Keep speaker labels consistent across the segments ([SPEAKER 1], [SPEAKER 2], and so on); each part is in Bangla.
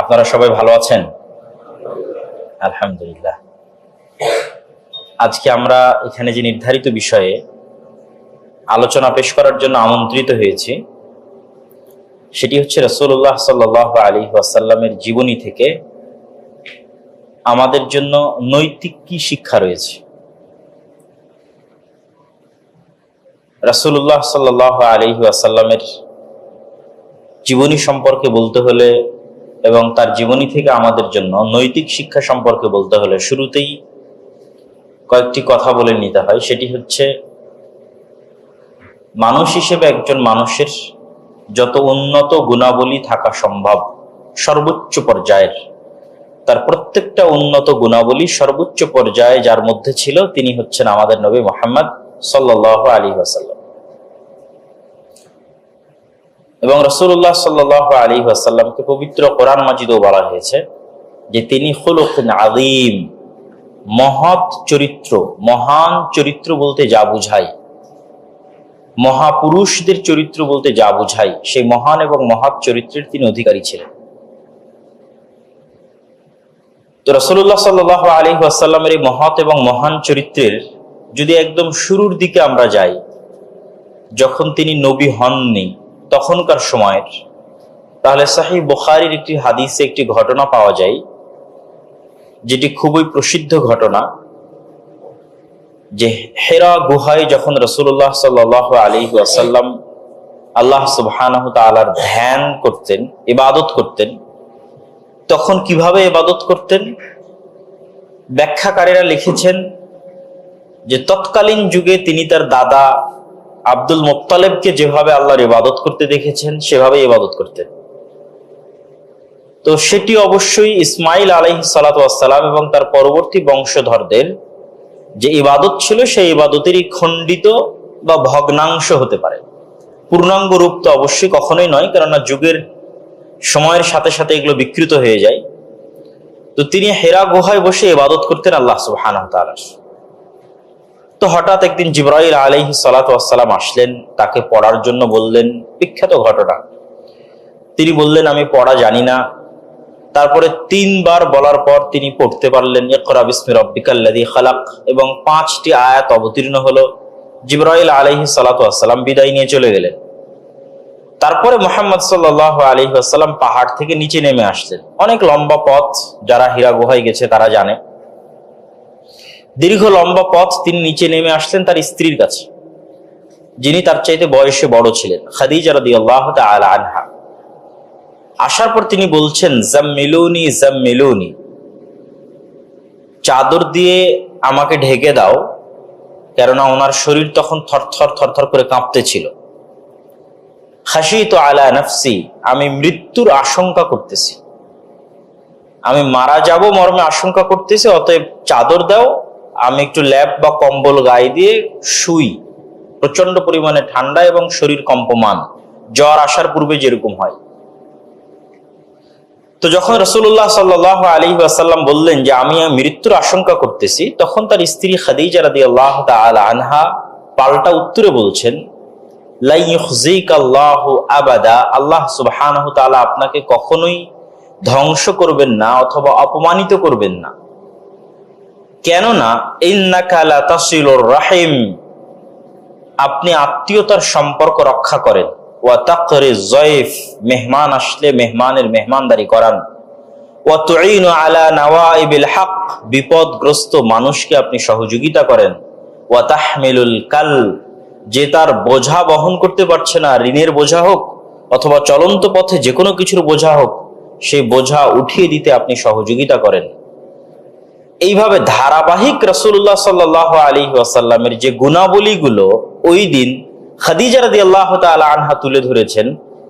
[SPEAKER 1] আপনারা সবাই ভালো আছেন? আলহামদুলিল্লাহ। আজকে আমরা এখানে যে নির্ধারিত বিষয়ে আলোচনা পেশ করার জন্য আমন্ত্রিত হয়েছি সেটি হচ্ছে রাসূলুল্লাহ সাল্লাল্লাহু আলাইহি ওয়াসাল্লামের জীবনী থেকে আমাদের জন্য নৈতিক কি শিক্ষা রয়েছে। রাসূলুল্লাহ সাল্লাল্লাহু আলাইহি ওয়াসাল্লামের জীবনী সম্পর্কে বলতে হলে এবং তার জীবনী থেকে আমাদের জন্য নৈতিক শিক্ষা সম্পর্কে বলতে হলে শুরুতেই কয়েকটি কথা বলে নিতে হয়। সেটি হচ্ছে, মানুষ হিসেবে একজন মানুষের যত উন্নত গুণাবলী থাকা সম্ভব সর্বোচ্চ পর্যায়ের, তার প্রত্যেকটা উন্নত গুণাবলী সর্বোচ্চ পর্যায়ে যার মধ্যে ছিল তিনি হচ্ছেন আমাদের নবী মুহাম্মদ সাল্লাল্লাহু আলাইহি ওয়াসাল্লাম। এবং রাসূলুল্লাহ সাল্লাল্লাহু আলাইহি ওয়াসাল্লামকে পবিত্র কোরআন মাজিদেও বলা হয়েছে যে তিনি খুলুকুন আযীম, মহৎ চরিত্র। মহান চরিত্র বলতে যা বুঝায়, মহাপুরুষদের চরিত্র বলতে যা বুঝায়, সেই মহান এবং মহৎ চরিত্রের তিনি অধিকারী ছিলেন। তো রাসূলুল্লাহ সাল্লাল্লাহু আলাইহি ওয়াসাল্লামের এই মহৎ এবং মহান চরিত্রের যদি একদম শুরুর দিকে আমরা যাই, যখন তিনি নবী হননি তখনকার সময়ের, তাহলে সহিহ বুখারীর একটি হাদিসে একটি ঘটনা পাওয়া যায় যেটি খুবই প্রসিদ্ধ ঘটনা, যে হেরা গুহায় যখন রাসূলুল্লাহ সাল্লাল্লাহু আলাইহি ওয়াসাল্লাম আল্লাহ সুবহানাহু তাআলার ধ্যান করতেন, ইবাদত করতেন, তখন কিভাবে ইবাদত করতেন ব্যাখ্যাকারীরা লিখেছেন যে তৎকালীন যুগে তিনি তার দাদা আব্দুল মুত্তালিবকে যেভাবে আল্লাহর ইবাদত করতে দেখেছেন সেভাবে ইবাদত করতেন। তো সেটি অবশ্যই ইসমাইল আলাইহিস সালাতু ওয়াস সালাম এবং তার পরবর্তী বংশধরদের যে ইবাদত ছিল সেই ইবাদতেরই খণ্ডিত বা ভগ্নাংশ হতে পারে, পূর্ণাঙ্গ রূপ তো অবশ্যই কখনোই নয়, কেননা যুগের সময়ের সাথে সাথে এগুলো বিকৃত হয়ে যায়। তো তিনি হেরা গুহায় বসে ইবাদত করতেন আল্লাহ সুবহানাহু ওয়া তাআলার। তো হঠাৎ একদিন জিবরাইল আলাইহিস সালাতু ওয়াস সালাম আসলেন, তাকে পড়ার জন্য বললেন। বিখ্যাত ঘটনা, তিনি বললেন আমি পড়া জানি না। তারপরে 3 বার বলার পর তিনি পড়তে পারলেন, ইকরা বিসমি রাব্বিকাল্লাযী খালাক, এবং 5টি আয়াত অবতীর্ণ হলো। জিবরাইল আলাইহিস সালাতু ওয়াস সালাম বিদায় নিয়ে চলে গেলেন। তারপরে মুহাম্মদ সাল্লাল্লাহু আলাইহি ওয়াসাল্লাম পাহাড় থেকে নিচে নেমে আসলেন। অনেক লম্বা পথ, যারা হিরা গুহায় গেছে তারা জানে, দীর্ঘ লম্বা পথ। তিনি নিচে নেমে আসলেন তার স্ত্রীর কাছে, যিনি তার চাইতে বয়সে বড় ছিলেন, খাদিজা রাদিয়াল্লাহু তাআলা আনহা। আসার পর তিনি বলছেন, জাম্মিলুনি জাম্মিলুনি, চাদর দিয়ে আমাকে ঢেকে দাও, কেননা ওনার শরীর তখন থরথর থরথর করে কাঁপতেছিল। খাশিতু আলা নাফসি, আমি মৃত্যুর আশঙ্কা করতেছি, আমি মারা যাব মর্মে আশঙ্কা করতেছি, অতএব চাদর দাও, আমি একটু ল্যাপ বা কম্বল গায়ে দিয়ে শুই। প্রচন্ড পরিমাণে ঠান্ডা এবং শরীর কম্পমান, জ্বর আসার পূর্বে যেরকম হয়। তো যখন রাসূলুল্লাহ সাল্লাল্লাহু আলাইহি ওয়াসাল্লাম বললেন যে আমি মৃত্যুর আশঙ্কা করতেছি, তখন তার স্ত্রী খাদিজা রাদিয়াল্লাহু তাআলা আনহা পাল্টা উত্তরে বলছেন, লা ইউখজিকাল্লাহু আবাদা, আল্লাহ সুবহানাহু তাআলা আপনাকে কখনোই ধ্বংস করবেন না অথবা অপমানিত করবেন না। কেননা ইন্নাকা লা তাসিলুর রাহিম, আপনি আত্মীয়তার সম্পর্ক রক্ষা করেন, ওয়া তাকরিজ যায়ফ, মেহমান আসলে মেহমানের মেহমানদারি করান, ওয়া তুঈনু আলা নাওয়াইবিল হক, বিপদগ্রস্ত মানুষকে আপনি সহযোগিতা করেন, ওয়া তাহমিলুল কাল, যে তার বোঝা বহন করতে পারছে না, ঋণের বোঝা হোক অথবা চলন্ত পথে যে কোনো কিছুর বোঝা হোক, সেই বোঝা উঠিয়ে দিতে আপনি সহযোগিতা করেন। এইভাবে ধারাবাহিক রাসূলুল্লাহ সাল্লাল্লাহু আলাইহি ওয়াসাল্লামের যে গুণাবলীগুলো ওই দিন খাদিজা রাদিয়াল্লাহু তাআলা আনহা তুলে ধরেছেন,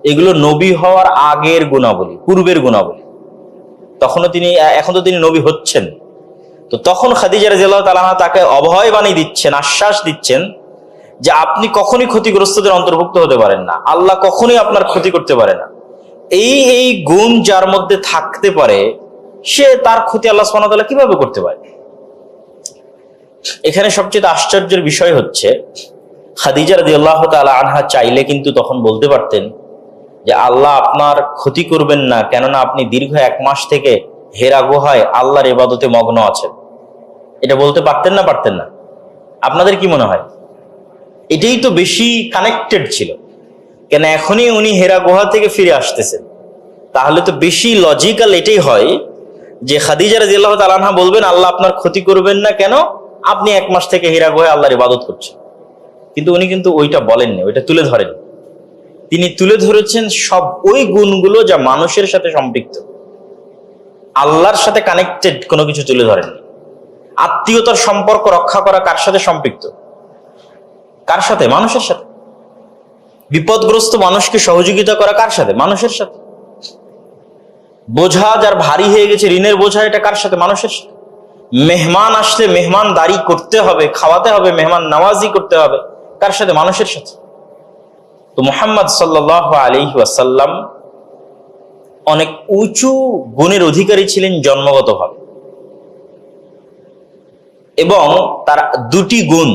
[SPEAKER 1] এগুলো নবী হওয়ার আগের গুণাবলী, পূর্বের গুণাবলী। এখন তো তিনি নবী হচ্ছেন। তো তখন খাদিজা রাদিয়াল্লাহু তাআলা আনহা তাকে অভয় বাণী দিচ্ছেন, আশ্বাস দিচ্ছেন যে আপনি কখনোই ক্ষতিগ্রস্তদের অন্তর্ভুক্ত হতে পারেন না, আল্লাহ কখনোই আপনার ক্ষতি করতে পারে না। এই গুণ যার মধ্যে থাকতে পারে, সে তার ক্ষতি আল্লাহ সুবহানাহু ওয়া তাআলা কিভাবে করতে পারে? এখানে সবচেয়ে আশ্চর্যের বিষয় হচ্ছে, খাদিজা রাদিয়াল্লাহু তাআলা আনহা চাইলে কিন্তু তখন বলতে পারতেন যে আল্লাহ আপনার ক্ষতি করবেন না, কেননা আপনি দীর্ঘ 1 মাস থেকে হেরা গুহায় আল্লাহর ইবাদতে মগ্ন আছেন? এটা বলতে পারতেন না? পারতেন না? আপনাদের কি মনে হয়? এটাই তো বেশি কানেক্টেড ছিল, কেন এখনই উনি হেরা গুহা থেকে ফিরে আসতেছেন। তাহলে তো বেশি লজিক্যাল এটাই হয় যে খাদিজা রাদিয়াল্লাহু তাআলা আনহা বলবেন আল্লাহ আপনার ক্ষতি করবেন না, কেন আপনি 1 মাস থেকে হেরা গুহায় আল্লাহর ইবাদত করছেন। কিন্তু উনি কিন্তু ওইটা বলেননি, ওইটা তুলে ধরেন। তিনি তুলে ধরেছেন সব ওই গুণগুলো যা মানুষের সাথে সম্পৃক্ত, আল্লাহর সাথে কানেক্টেড কোনো কিছু তুলে ধরেননি। আত্মীয়তার সম্পর্ক রক্ষা করা কার সাথে সম্পৃক্ত? কার সাথে? মানুষের সাথে। বিপদগ্রস্ত মানুষকে সহযোগিতা করা কার সাথে? মানুষের সাথে। বোঝা যার ভারী হয়ে গেছে, ঋণের বোঝা, এটা কার সাথে? মানুষের সাথে। মেহমান আসলে মেহমানদারি করতে হবে, খাওয়াতে হবে, মেহমান নওয়াজি করতে হবে, কার সাথে? মানুষের সাথে। তো মুহাম্মদ সাল্লাল্লাহু আলাইহি ওয়াসাল্লাম অনেক উঁচু গুণের অধিকারী ছিলেন জন্মগতভাবে, এবং তার 2টি গুণ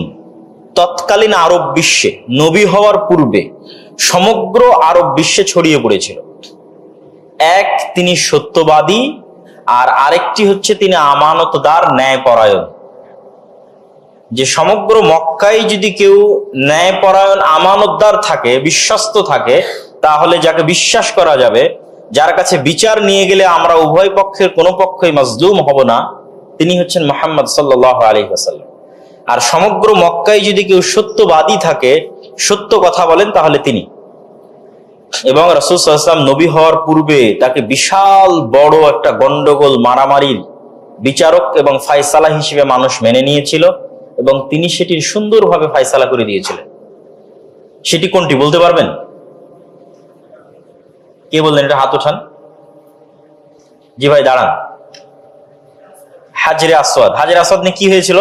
[SPEAKER 1] তৎকালীন আরব বিশ্বে, নবী হওয়ার পূর্বে সমগ্র আরব বিশ্বে ছড়িয়ে পড়েছিল। এক, তিনি সত্যবাদী, আর আরেকটি হচ্ছে তিনি আমানতদার, ন্যায়পরায়ণ। যে সমগ্র মক্কায় যদি কেউ ন্যায়পরায়ণ, আমানতদার থাকে, বিশ্বস্ত থাকে, তাহলে যাকে বিশ্বাস করা যাবে, যার কাছে বিচার নিয়ে গেলে আমরা উভয় পক্ষের কোনো পক্ষই মাজলুম হব না, তিনি হচ্ছেন মুহাম্মদ সাল্লাল্লাহু আলাইহি ওয়াসাল্লাম। আর সমগ্র মক্কায় যদি কেউ সত্যবাদী থাকে, সত্য কথা বলেন, তাহলে তিনি। এবং রাসূল সাল্লাল্লাহু আলাইহি ওয়াসাল্লাম নবী হওয়ার পূর্বে তাকে বিশাল বড় একটা গন্ডগোল, মারামারির বিচারক এবং ফায়সালা হিসেবে মানুষ মেনে নিয়েছিল, এবং তিনি সেটির সুন্দরভাবে ফায়সালা করে দিয়েছিলেন। সেটি কোনটি বলতে পারবেন? কে বললেন? এটা হাত ওঠান। জি ভাই, দাঁড়ান। হাজরে আসওয়াদ। হাজরে আসওয়াদ নিয়ে কি হয়েছিল?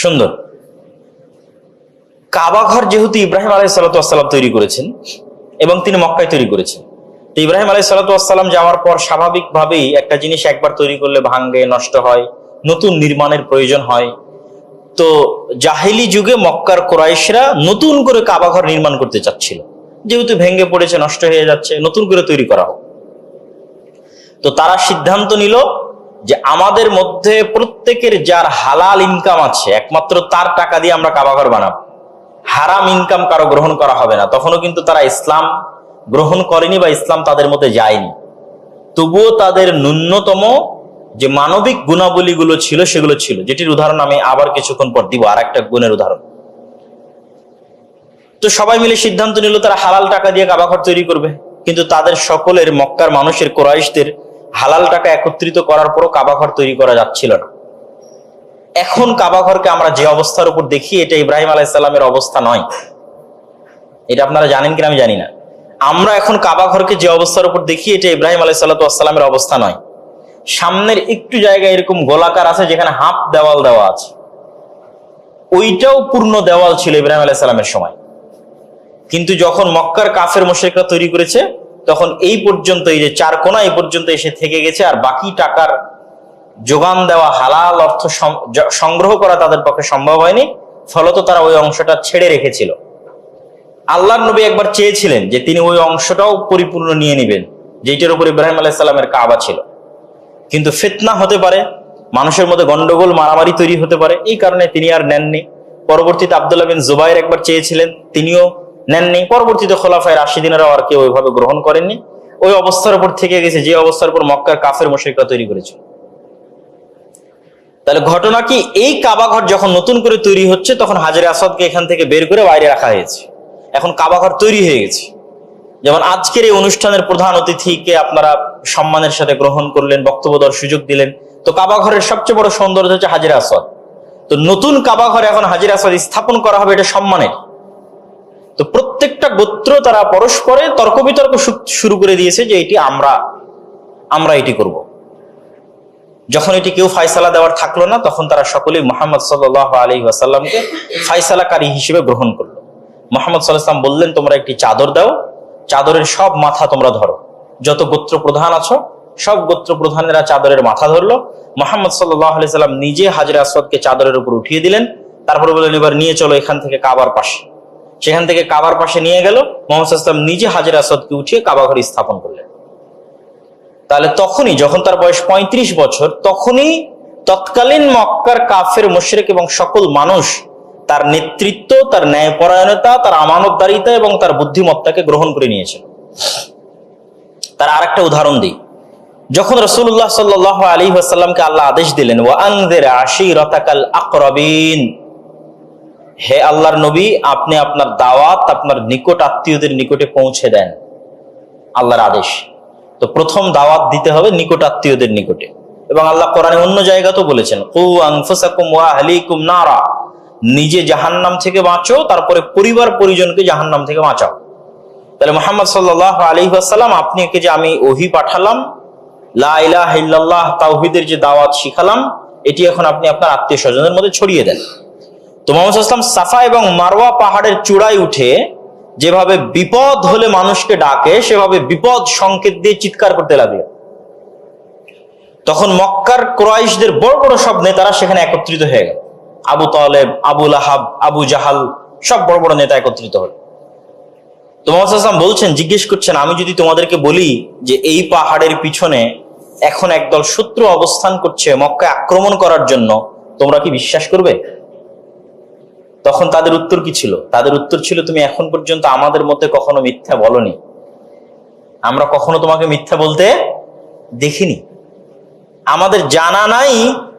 [SPEAKER 1] সুন্দর। কাবা ঘর যেহেতু ইব্রাহিম আলাইহিস সালাতু ওয়াস সালাম তৈরি করেছেন এবং তিনি মক্কায় তৈরি করেছেন, তো ইব্রাহিম আলাইহিস সালাতু ওয়াস সালাম যাওয়ার পর স্বাভাবিকভাবেই একটা জিনিস একবার তৈরি করলে ভাঙ্গে, নষ্ট হয়, নতুন নির্মাণের প্রয়োজন হয়। তো জাহেলি যুগে মক্কার কুরাইশরা নতুন করে কাবা ঘর নির্মাণ করতে চাচ্ছিল, যেহেতু ভেঙে পড়েছে, নষ্ট হয়ে যাচ্ছে, নতুন করে তৈরি করা হোক। তো তারা সিদ্ধান্ত নিল যে আমাদের মধ্যে প্রত্যেকের যার হালাল ইনকাম আছে, একমাত্র তার টাকা দিয়ে আমরা কাবা ঘর বানাবো, হারাম ইনকাম কারো গ্রহণ করা হবে না। তখনও কিন্তু তারা ইসলাম গ্রহণ করেনি বা ইসলাম তাদের মধ্যে যায়নি, তবুও তাদের ন্যূনতম যে মানবিক গুণাবলীগুলো ছিল সেগুলো ছিল, যেটির উদাহরণ আমি আবার কিছুক্ষণ পর দিব, আর একটা গুণের উদাহরণ। তো সবাই মিলে সিদ্ধান্ত নিল তারা হালাল টাকা দিয়ে কাবা ঘর তৈরি করবে, কিন্তু তাদের সকলের, মক্কার মানুষের, কুরাইশদের হালাল টাকা একত্রিত করার পরও কাবা ঘর তৈরি করা যাচ্ছিল না। এখন কাবা ঘরকে আমরা যে অবস্থার উপর দেখি, এটা ইব্রাহিম আলাইহিস সালামের অবস্থা নয়। এটা আপনারা জানেন কিনা আমি জানি না। আমরা এখন কাবা ঘরকে যে অবস্থার উপর দেখি, এটা ইব্রাহিম আলাইহিস সালামের অবস্থা নয়। সামনের একটু জায়গায় এরকম গোলাকার আছে যেখানে হাফ দেওয়াল দেওয়া আছে, ওইটাও পূর্ণ দেওয়াল ছিল ইব্রাহিম আলাইহিস সালামের সময়। কিন্তু যখন মক্কার কাফের মুশরিকরা তৈরি করেছে, তখন এই পর্যন্ত, এই যে 4 কোণা, এই পর্যন্ত এসে থেকে গেছে, আর বাকি টাকার যোগান দেওয়া, হালাল অর্থ সংগ্রহ করা তাদের পক্ষে সম্ভব হয়নি। ফলত তারা ওই অংশটা ছেড়ে রেখেছিল। আল্লাহর নবী একবার চেয়েছিলেন যে তিনি ওই অংশটাও পরিপূর্ণ নিয়ে নেবেন, যেটার উপর ইব্রাহিম আলাইহিস সালামের কাবা ছিল, কিন্তু ফিতনা হতে পারে, মানুষের মধ্যে গন্ডগোল, মারামারি তৈরি হতে পারে, এই কারণে তিনি আর নেননি। পরবর্তীতে আব্দুল্লাহ বিন জুবাইর একবার চেয়েছিলেন, তিনিও নেননি। পরবর্তীতে খোলাফায়ে রাশিদিনেরাও আর কেউ ওইভাবে গ্রহণ করেননি। ওই অবস্থার উপর থেকে গেছে যে অবস্থার উপর মক্কার কাফের মুশরিকরা তৈরি করেছিল। তাহলে ঘটনা কি, এই কাবা ঘর যখন নতুন করে তৈরি হচ্ছে, তখন হাজরে আসওয়াদকে এখান থেকে বের করে বাইরে রাখা হয়েছে। এখন কাবা ঘর তৈরি হয়ে গেছে। যেমন আজকের এই অনুষ্ঠানের প্রধান অতিথিকে আপনারা সম্মানের সাথে গ্রহণ করলেন, বক্তব্য দেওয়ার সুযোগ দিলেন, তো কাবা ঘরের সবচেয়ে বড় সৌন্দর্য হচ্ছে হাজরে আসওয়াদ। তো নতুন কাবা ঘরে এখন হাজরে আসওয়াদ স্থাপন করা হবে, এটা সম্মানের। তো প্রত্যেকটা গোত্র তারা পরস্পরে তর্ক বিতর্ক শুরু করে দিয়েছে যে এটি আমরা এটি করব। যখন এটি কেউ ফায়সালা দেওয়ার থাকলো না, তখন তারা সকলেই মুহাম্মদ সাল্লাল্লাহু আলাইহি ওয়াসাল্লামকে ফায়সালাকারী হিসেবে গ্রহণ করলো। মুহাম্মদ সাল্লাল্লাহু আলাইহি ওয়াসাল্লাম বললেন, তোমরা একটি চাদর দাও, চাদরের সব মাথা তোমরা ধরো। যত গোত্র প্রধান আছো, সব গোত্র প্রধানেরা চাদরের মাথা ধরলো। মুহাম্মদ সাল্লাল্লাহু আলাইহি ওয়াসাল্লাম নিজে হাজরে আসওয়াদকে চাদরের উপর উঠিয়ে দিলেন। তারপরে বললেন, এবার নিয়ে চলো এখান থেকে কাবার পাশে। সেখান থেকে কাবার পাশে নিয়ে গেল, মুহাম্মদ সাল্লাল্লাহু আলাইহি ওয়াসাল্লাম নিজে হাজরে আসওয়াদকে উঠিয়ে কাবা ঘরে স্থাপন করলেন। তাহলে তখনই যখন তার বয়স 35 বছর, তখনই তৎকালীন মক্কার কাফের মুশরিক এবং সকল মানুষ তার নেতৃত্ব, তার ন্যায়পরায়ণতা, তার আমানতদারিতা এবং তার বুদ্ধিমত্তাকে গ্রহণ করে নিয়েছিল। তার আরেকটা উদাহরণ দিই, যখন রাসূলুল্লাহ সাল্লাল্লাহু আলাইহি ওয়াসাল্লামকে আল্লাহ আদেশ দিলেন ওয়া আনযির আশীরাতাকাল আকরাবিন, হে আল্লাহর নবী, আপনি আপনার দাওয়াত আপনার নিকট আত্মীয়দের নিকটে পৌঁছে দেন, আল্লাহর আদেশ। তো প্রথম দাওয়াত দিতে হবে নিকট আত্মীয়দের নিকটে। এবং আল্লাহ কোরআনে অন্য জায়গাতেও বলেছেন কু আনফুসাকুম ওয়া আহলিকুম নারা, নিজে জাহান্নাম থেকে বাঁচো, তারপরে পরিবার পরিজনকে জাহান্নাম থেকে বাঁচাও। তাহলে মুহাম্মদ সাল্লাল্লাহু আলাইহি ওয়াসাল্লাম, আপনাকে যে আমি ওহী পাঠালাম, লা ইলাহা ইল্লাল্লাহ তাওহীদের যে দাওয়াত শিখালাম, এটি এখন আপনি আপনার আত্মীয় স্বজনের মধ্যে ছড়িয়ে দেন। তো মুহাম্মদ সাল্লাল্লাহু আলাইহি ওয়াসাল্লাম সাফা এবং মারওয়া পাহাড়ের চূড়ায় উঠে যেভাবে বিপদ হলে মানুষকে ডাকে, সেভাবে বিপদ সংকেত দিয়ে চিৎকার করতে লাগলেন। তখন মক্কার কুরাইশদের বড় বড় সব নেতারা সেখানে একত্রিত হয়ে গেল। আবু তালেব, আবু লাহাব, আবু জাহাল, সব বড় বড় নেতা একত্রিত হল। তো মুহাম্মদ সাল্লাল্লাহু আলাইহি ওয়াসাল্লাম বলছেন, জিজ্ঞেস করছেন, আমি যদি তোমাদেরকে বলি যে এই পাহাড়ের পিছনে এখন একদল শত্রু অবস্থান করছে মক্কায় আক্রমণ করার জন্য, তোমরা কি বিশ্বাস করবে? তখন তাদের উত্তর কি ছিল? তাদের উত্তর ছিল, তুমি এখন পর্যন্ত আমাদের মধ্যে কখনো মিথ্যা বলনি, আমরা কখনো তোমাকে মিথ্যা বলতে দেখিনি। আমাদের জানা নাই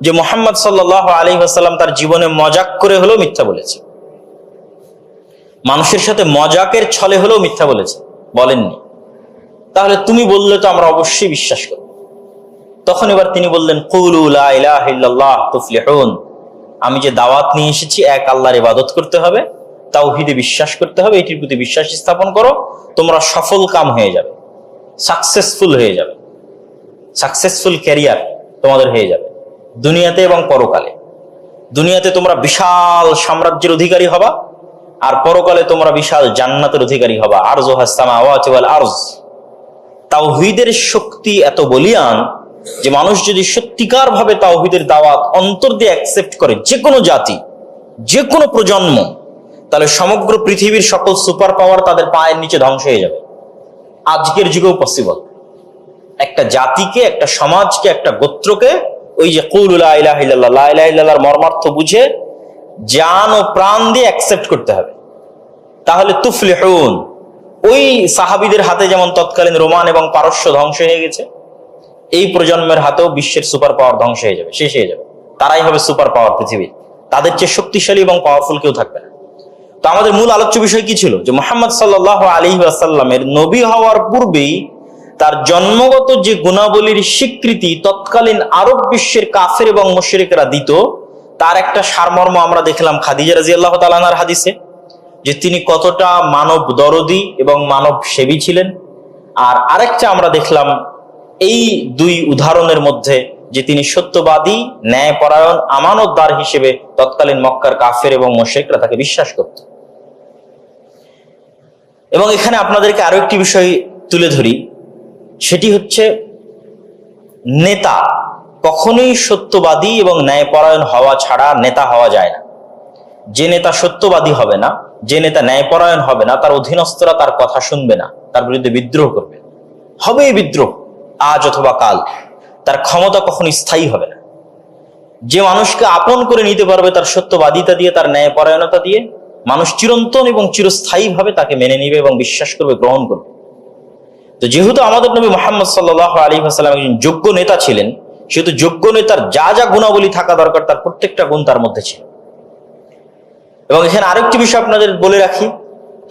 [SPEAKER 1] যে মুহাম্মদ সাল্লাল্লাহু আলাইহি ওয়াসাল্লাম তার জীবনে মজাক করে হলেও মিথ্যা বলেছে, মানুষের সাথে মজাকের ছলে হলেও মিথ্যা বলেছে, বলেননি। তাহলে তুমি বললে তো আমরা অবশ্যই বিশ্বাস করব। তখন এবার তিনি বললেন, কুলু লা ইলাহা ইল্লাল্লাহ তুফলিহুন, আমি যে দাওয়াত নিয়ে এসেছি এক আল্লাহর ইবাদত করতে হবে, তাওহীদে বিশ্বাস করতে হবে, এটির প্রতি বিশ্বাস স্থাপন করো, তোমরা সফল কাম হয়ে যাবে, সাকসেসফুল হয়ে যাবে, সাকসেসফুল ক্যারিয়ার তোমাদের হয়ে যাবে দুনিয়াতে এবং পরকালে। দুনিয়াতে তোমরা বিশাল সাম্রাজ্যের অধিকারী হবা, আর পরকালে তোমরা বিশাল জান্নাতের অধিকারী হবা। আরজুহাস সামাওয়াতু ওয়াল আরজ। তাওহীদের শক্তি এত বলিয়ান যে মানুষ যদি সত্যিকার ভাবে তাওহীদের দাওয়াত অন্তর দিয়ে অ্যাকসেপ্ট করে, যে কোনো জাতি, যে কোনো প্রজন্ম, তাহলে সমগ্র পৃথিবীর সকল সুপার পাওয়ার তাদের পায়ের নিচে ধ্বংস হয়ে যাবে। আজকের যুগেও পসিবল। একটা জাতিকে, একটা সমাজকে, একটা গোত্রকে ওই যে কুলু লা ইলাহা ইল্লাল্লাহ, লা ইলাহা ইল্লাল্লাহর মর্মার্থ বুঝে জান ও প্রাণ দিয়ে অ্যাকসেপ্ট করতে হবে, তাহলে তুফলিহুন। ওই সাহাবীদের হাতে যেমন তৎকালীন রোমান এবং পারস্য ধ্বংস হয়ে গেছে, এই প্রজন্মের হাতেও বিশ্বের সুপার পাওয়ার ধ্বংস হয়ে যাবে, শেষ হয়ে যাবে। তারাই হবে সুপার পাওয়ার পৃথিবীর, তাদের চেয়ে শক্তিশালী এবং পাওয়ারফুল কেউ থাকবে না। তো আমাদের মূল আলোচ্য বিষয় কি ছিল? যে মুহাম্মদ সাল্লাল্লাহু আলাইহি ওয়াসাল্লামের নবী হওয়ার পূর্বেই তার জন্মগত যে গুণাবলীর স্বীকৃতি তৎকালীন আরব বিশ্বের কাফের এবং মুশরিকরা দিত, তার একটা সারমর্ম আমরা দেখলাম খাদিজা রাদিয়াল্লাহু তাআলা আনহার হাদিসে, যে তিনি কতটা মানব দরদি এবং মানব সেবী ছিলেন। আর আরেকটা আমরা দেখলাম এই দুই উদাহরণের মধ্যে যে তিনি সত্যবাদী, ন্যায়পরায়ণ, আমানতদার হিসেবে তৎকালীন মক্কার কাফের এবং মুশরিকরা তাকে বিশ্বাস করত। এবং এখানে আপনাদেরকে আরো একটি বিষয় তুলে ধরি, সেটি হচ্ছে নেতা কখনোই সত্যবাদী এবং ন্যায়পরায়ণ হওয়া ছাড়া নেতা হওয়া যায় না। যে নেতা সত্যবাদী হবে না, যে নেতা ন্যায়পরায়ণ হবে না, তার অধীনস্থরা তার কথা শুনবে না, তার বিরুদ্ধে বিদ্রোহ করবে, হবে বিদ্রোহ আজ অথবা কাল। তার ক্ষমতা কখনো স্থায়ী হবে না। যে মানুষকে আপন করে নিতে পারবে তার সত্যবাদিতা দিয়ে, তার ন্যায়পরায়ণতা দিয়ে, মানুষ চিরন্তন এবং চিরস্থায়ী ভাবে তাকে মেনে নিবে এবং বিশ্বাস করবে, গ্রহণ করবে। তো যেহেতু আমাদের নবী মুহাম্মদ সাল্লাল্লাহু আলাইহি ওয়াসাল্লাম একজন যোগ্য নেতা ছিলেন, সেহেতু যোগ্য নেতার যা যা গুণাবলী থাকা দরকার তার প্রত্যেকটা গুণ তার মধ্যে ছিল। এবং এখানে আরেকটি বিষয় আপনাদের বলে রাখি,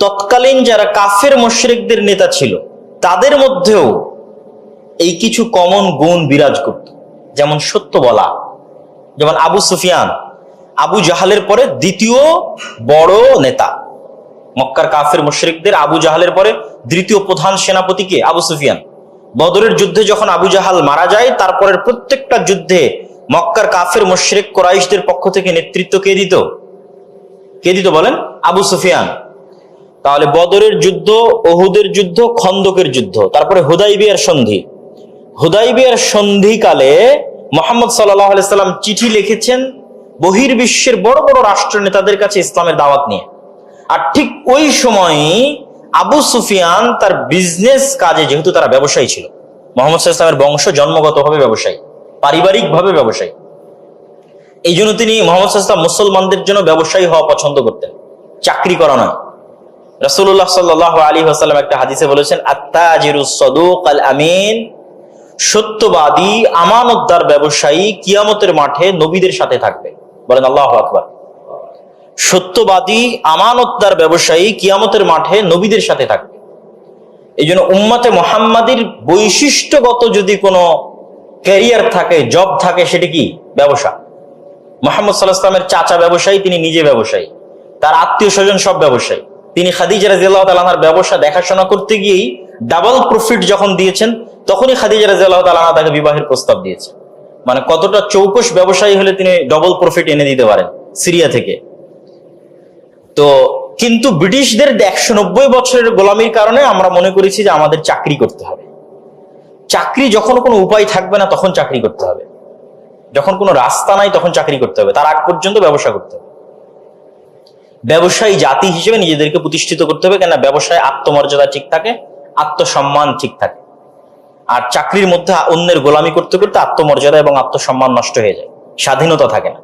[SPEAKER 1] তৎকালীন যারা কাফের মুশরিকদের নেতা ছিল তাদের মধ্যেও এই কিছু কমন গুণ বিরাজ করত। যেমন সত্য বলা। যেমন আবু সুফিয়ান, আবু জাহালের পরে দ্বিতীয় বড় নেতা মক্কার কাফের মুশরিকদের। আবু জাহালের পরে দ্বিতীয় প্রধান সেনাপতি কে? আবু সুফিয়ান। বদরের যুদ্ধে যখন আবু জাহাল মারা যায়, তারপরের প্রত্যেকটা যুদ্ধে মক্কার কাফের মুশরিক কুরাইশদের পক্ষ থেকে নেতৃত্ব কে দিত? কে দিত বলেন? আবু সুফিয়ান। তাহলে বদরের যুদ্ধ, উহুদের যুদ্ধ, খন্দকের যুদ্ধ, তারপরে হুদাইবিয়ার সন্ধি। হুদাইবিয়ার সন্ধিকালে মুহাম্মদ সাল্লাল্লাহু আলাইহি সাল্লাম চিঠি লিখেছেন বহির্বিশ্বের বড় বড় রাষ্ট্র নেতাদের কাছে ইসলামের দাওয়াত নিয়ে। আর ঠিক ওই সময়ই আবু সুফিয়ান তার বিজনেস কাজে, যেহেতু তারা ব্যবসায়ী ছিল, মুহাম্মদ সাল্লাল্লাহু আলাইহি ওয়াসাল্লামের বংশ জন্মগতভাবে ব্যবসায়ী, পারিবারিকভাবে ব্যবসায়ী, এই জন্য তিনি মুহাম্মদ সাল্লাল্লাহু আলাইহি ওয়াসাল্লাম মুসলমানদের জন্য ব্যবসায়ী হওয়া পছন্দ করতেন, চাকরি করা নয়। রাসূলুল্লাহ সাল্লাল্লাহু আলাইহি ওয়াসাল্লাম একটা হাদিসে বলেছেন, আত-তাজিরুস সাদুক আল আমিন, সত্যবাদী আমানতদার ব্যবসায়ী কিয়ামতের মাঠে নবীদের সাথে থাকবে। বলেন আল্লাহু আকবার। সত্যবাদী আমানতদার ব্যবসায়ী কিয়ামতের মাঠে নবীদের সাথে থাকবে। এই জন্য উম্মতে মুহাম্মাদির বৈশিষ্ট্যগত যদি কোনো ক্যারিয়ার থাকে, জব থাকে, সেটি কি? ব্যবসা। মুহাম্মদ সাল্লাল্লাহু আলাইহি ওয়াসাল্লামের চাচা ব্যবসায়ী, তিনি নিজে ব্যবসায়ী, তার আত্মীয় স্বজন সব ব্যবসায়ী। তিনি খাদিজা রাদিয়াল্লাহু তাআলা আনহার ব্যবসা দেখাশোনা করতে গিয়েই ডাবল প্রফিট যখন দিয়েছেন, তখনই খাদিজা রাদিয়াল্লাহু তাআলা আনহা তাকে বিবাহের প্রস্তাব দিয়েছেন। মানে কতটা চৌকস ব্যবসায়ী হলে তিনি ডবল প্রফিট এনে দিতে পারেন সিরিয়া থেকে। তো কিন্তু ব্রিটিশদের 190 বছরের গোলামির কারণে আমরা মনে করেছি যে আমাদের চাকরি করতে হবে। চাকরি যখন কোনো উপায় থাকবে না তখন চাকরি করতে হবে, যখন কোনো রাস্তা নাই তখন চাকরি করতে হবে, তার আগ পর্যন্ত ব্যবসা করতে হবে। ব্যবসায়ী জাতি হিসেবে নিজেদেরকে প্রতিষ্ঠিত করতে হবে, কেননা ব্যবসায় আত্মমর্যাদা ঠিক থাকে, আত্মসম্মান ঠিক থাকে। আর চাকরির মধ্যে অন্যের গোলামি করতে করতে আত্মমর্যাদা এবং আত্মসম্মান নষ্ট হয়ে যায়, স্বাধীনতা থাকে না।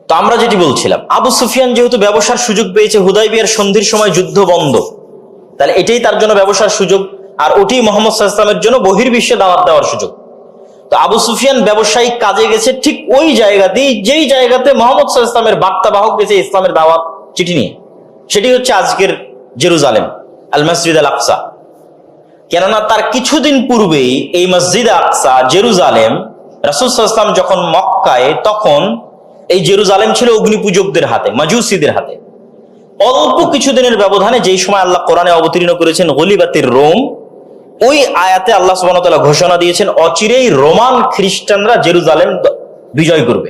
[SPEAKER 1] তো আমরা যেটি বলছিলাম, আবু সুফিয়ান যেহেতু ব্যবসার সুযোগ পেয়েছে, হুদাইবিয়ার সন্ধির সময় যুদ্ধ বন্ধ, তাহলে এটাই তার জন্য ব্যবসার সুযোগ, আর ওটি মুহাম্মদ সাল্লাল্লাহু আলাইহি ওয়াসাল্লামের জন্য বহির্বিশ্বে দাওয়াত দেওয়ার সুযোগ। তো আবু সুফিয়ান ব্যবসায়িক কাজে গেছে ঠিক ওই জায়গাতেই, যেই জায়গাতে মুহাম্মদ সাল্লাল্লাহু আলাইহি ওয়াসাল্লামের বার্তাবাহক গেছে ইসলামের দাওয়াত চিঠি নিয়ে, সেটি হচ্ছে আজকের জেরুজালেম, আল মসজিদ আল আকসা। কেননা তার কিছুদিন পূর্বেই এই মসজিদ আকসা, জেরুজালেম, রাসূল সাল্লাল্লাহু আলাইহি ওয়াসাল্লাম যখন মক্কায়, তখন এই জেরুজালেম ছিল অগ্নিপূজকদের হাতে, মাজুসীদের হাতে। অল্প কিছুদিনের ব্যবধানে, যেই সময় আল্লাহ কোরআনে অবতীর্ণ করেছেন গলিবাতির রোম, ওই আয়াতে আল্লাহ সুবহানাহু ওয়া তাআলা ঘোষণা দিয়েছেন অচিরেই রোমান খ্রিস্টানরা জেরুজালেম বিজয় করবে।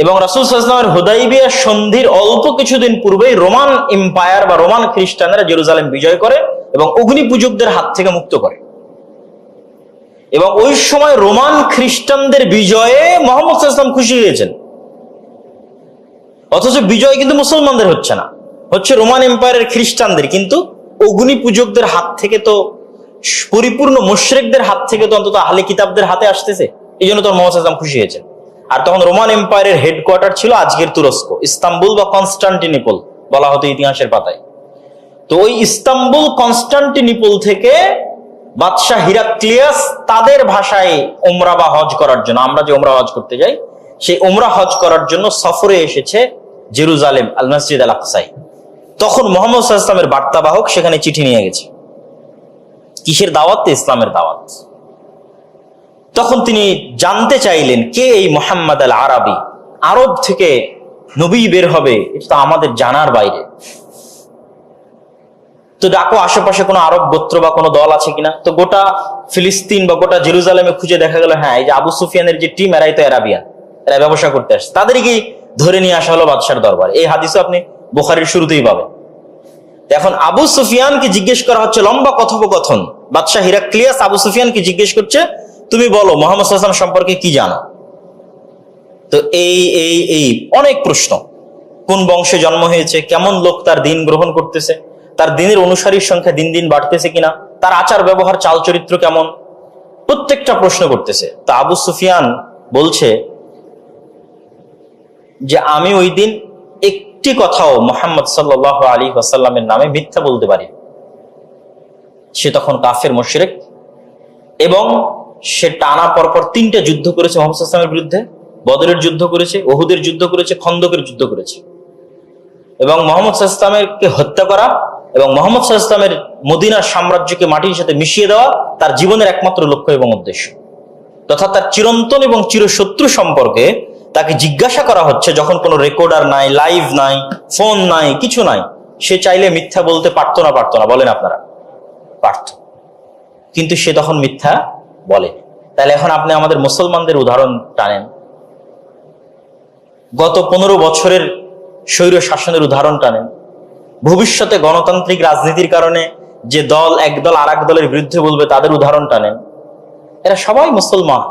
[SPEAKER 1] এবং রাসূল সাল্লাল্লাহু আলাইহি ওয়াসাল্লামের হুদাইবিয়া সন্ধির অল্প কিছুদিন পূর্বেই রোমান এম্পায়ার বা রোমান খ্রিস্টানরা জেরুজালেম বিজয় করে এবং অগ্নিপূজকদের হাত থেকে মুক্ত করে। এবং ওই সময় রোমান খ্রিস্টানদের বিজয়ে মুহাম্মদ সাল্লাল্লাহু আলাইহি ওয়াসাল্লাম খুশি হয়েছেন, অথচ বিজয় কিন্তু মুসলমানদের হচ্ছে না, হচ্ছে রোমান এম্পায়ারের খ্রিস্টানদের। কিন্তু অগ্নি পূজকদের হাত থেকে তো, পরিপূর্ণ মুশরিকদের হাত থেকে তো অন্তত আহলে কিতাবদের হাতে আসতেছে, এই জন্য তো মুহাম্মদ সাল্লাল্লাহু আলাইহি ওয়াসাল্লাম খুশি হয়েছেন। আর তখন রোমান এম্পায়ারের হেডকোয়ার্টার ছিল আজকের তুরস্ক, ইস্তাম্বুল বা কনস্টান্টিনিপল বলা হতো ইতিহাসের পাতায়। তো ওই ইস্তাম্বুল, কনস্টান্টিনিপল থেকে বাদশাহ হিরাক্লিয়াস তাদের ভাষায় উমরা বা হজ করার জন্য, আমরা যে উমরা হজ করতে যাই, সেই উমরা হজ করার জন্য সফরে এসেছে জেরুজালেম, আল মসজিদ আল আকসায়। তখন মুহাম্মদ সাল্লাল্লাহু আলাইহি ওয়াসাল্লামের বার্তাবাহক সেখানে চিঠি নিয়ে গেছে। কিসের দাওয়াত? ইসলামের দাওয়াত। তখন তিনি জানতে চাইলেন কে এই মুহাম্মদ আল আরবি, আরব থেকে নবী বের হবে, এটা তো আমাদের জানার বাইরে। তো ডাকো আশেপাশে কোনো আরব গোত্র বা কোনো দল আছে কিনা। তো গোটা ফিলিস্তিন বা গোটা জেরুজালেমে খুঁজে দেখা গেল, হ্যাঁ, এই যে আবু সুফিয়ানের যে টিম, এরাই তো আরাবিয়ান, এরা ব্যবসা করতে আসছে। তাদেরকেই ধরে নিয়ে আসা হলো বাদশার দরবারে। এই হাদিসও আপনি বুখারীর শুরুতেই পাবেন। এখন আবু সুফিয়ানকে জিজ্ঞেস করা হচ্ছে, লম্বা কথোপকথন, বাদশাহ হিরাক্লিয়াস আবু সুফিয়ানকে জিজ্ঞেস করছে, তুমি বলো মুহাম্মদ সাল্লাল্লাহু আলাইহি ওয়াসাল্লাম সম্পর্কে কি জানো। তো এই অনেক প্রশ্ন, কোন বংশে জন্ম হয়েছে, কেমন লোক তার দিন গ্রহণ করতেছে, তার দিনের অনুসারীর সংখ্যা দিন দিন বাড়তেছে কিনা, তার আচার ব্যবহার, চাল চরিত্র কেমন, প্রত্যেকটা প্রশ্ন করতেছে। তা আবু সুফিয়ান বলছে যে আমি ওই দিন একটি কথাও মুহাম্মদ সাল্লাল্লাহু আলাইহি ওয়াসাল্লামের নামে মিথ্যা বলতে পারি। সে তখন কাফের মুশরিক, এবং সে টানা পরপর 3টা যুদ্ধ করেছে মুহাম্মদ সাল্লাল্লাহু আলাইহি ওয়াসাল্লামের বিরুদ্ধে। বদরের যুদ্ধ করেছে, উহুদের যুদ্ধ করেছে, খন্দকের যুদ্ধ করেছে। এবং মুহাম্মদ সাল্লাল্লাহু আলাইহি ওয়াসাল্লামকে হত্যা করা এবং মুহাম্মদ সাল্লাল্লাহু আলাইহি ওয়াসাল্লামের মদিনার সাম্রাজ্যকে মাটির সাথে মিশিয়ে দেওয়া তার জীবনের একমাত্র লক্ষ্য এবং উদ্দেশ্য। তথা তার চিরন্তন এবং চিরশত্রু সম্পর্কে তাকে জিজ্ঞাসা করা হচ্ছে, যখন কোনো রেকর্ডার নাই, লাইভ নাই, ফোন নাই, কিছু নাই, সে চাইলে মিথ্যা বলতে পারতো না? বলেন আপনারা? পারত, কিন্তু সে তখন মিথ্যা বলে। তাহলে এখন আপনি আমাদের মুসলমানদের উদাহরণ টানেন, গত 15 বছরের স্বৈর শাসনের উদাহরণ টানেন, ভবিষ্যতে গণতান্ত্রিক রাজনীতির কারণে যে দল এক দল আর এক দলের বিরুদ্ধে বলবে তাদের উদাহরণ টানেন। এরা সবাই মুসলমান,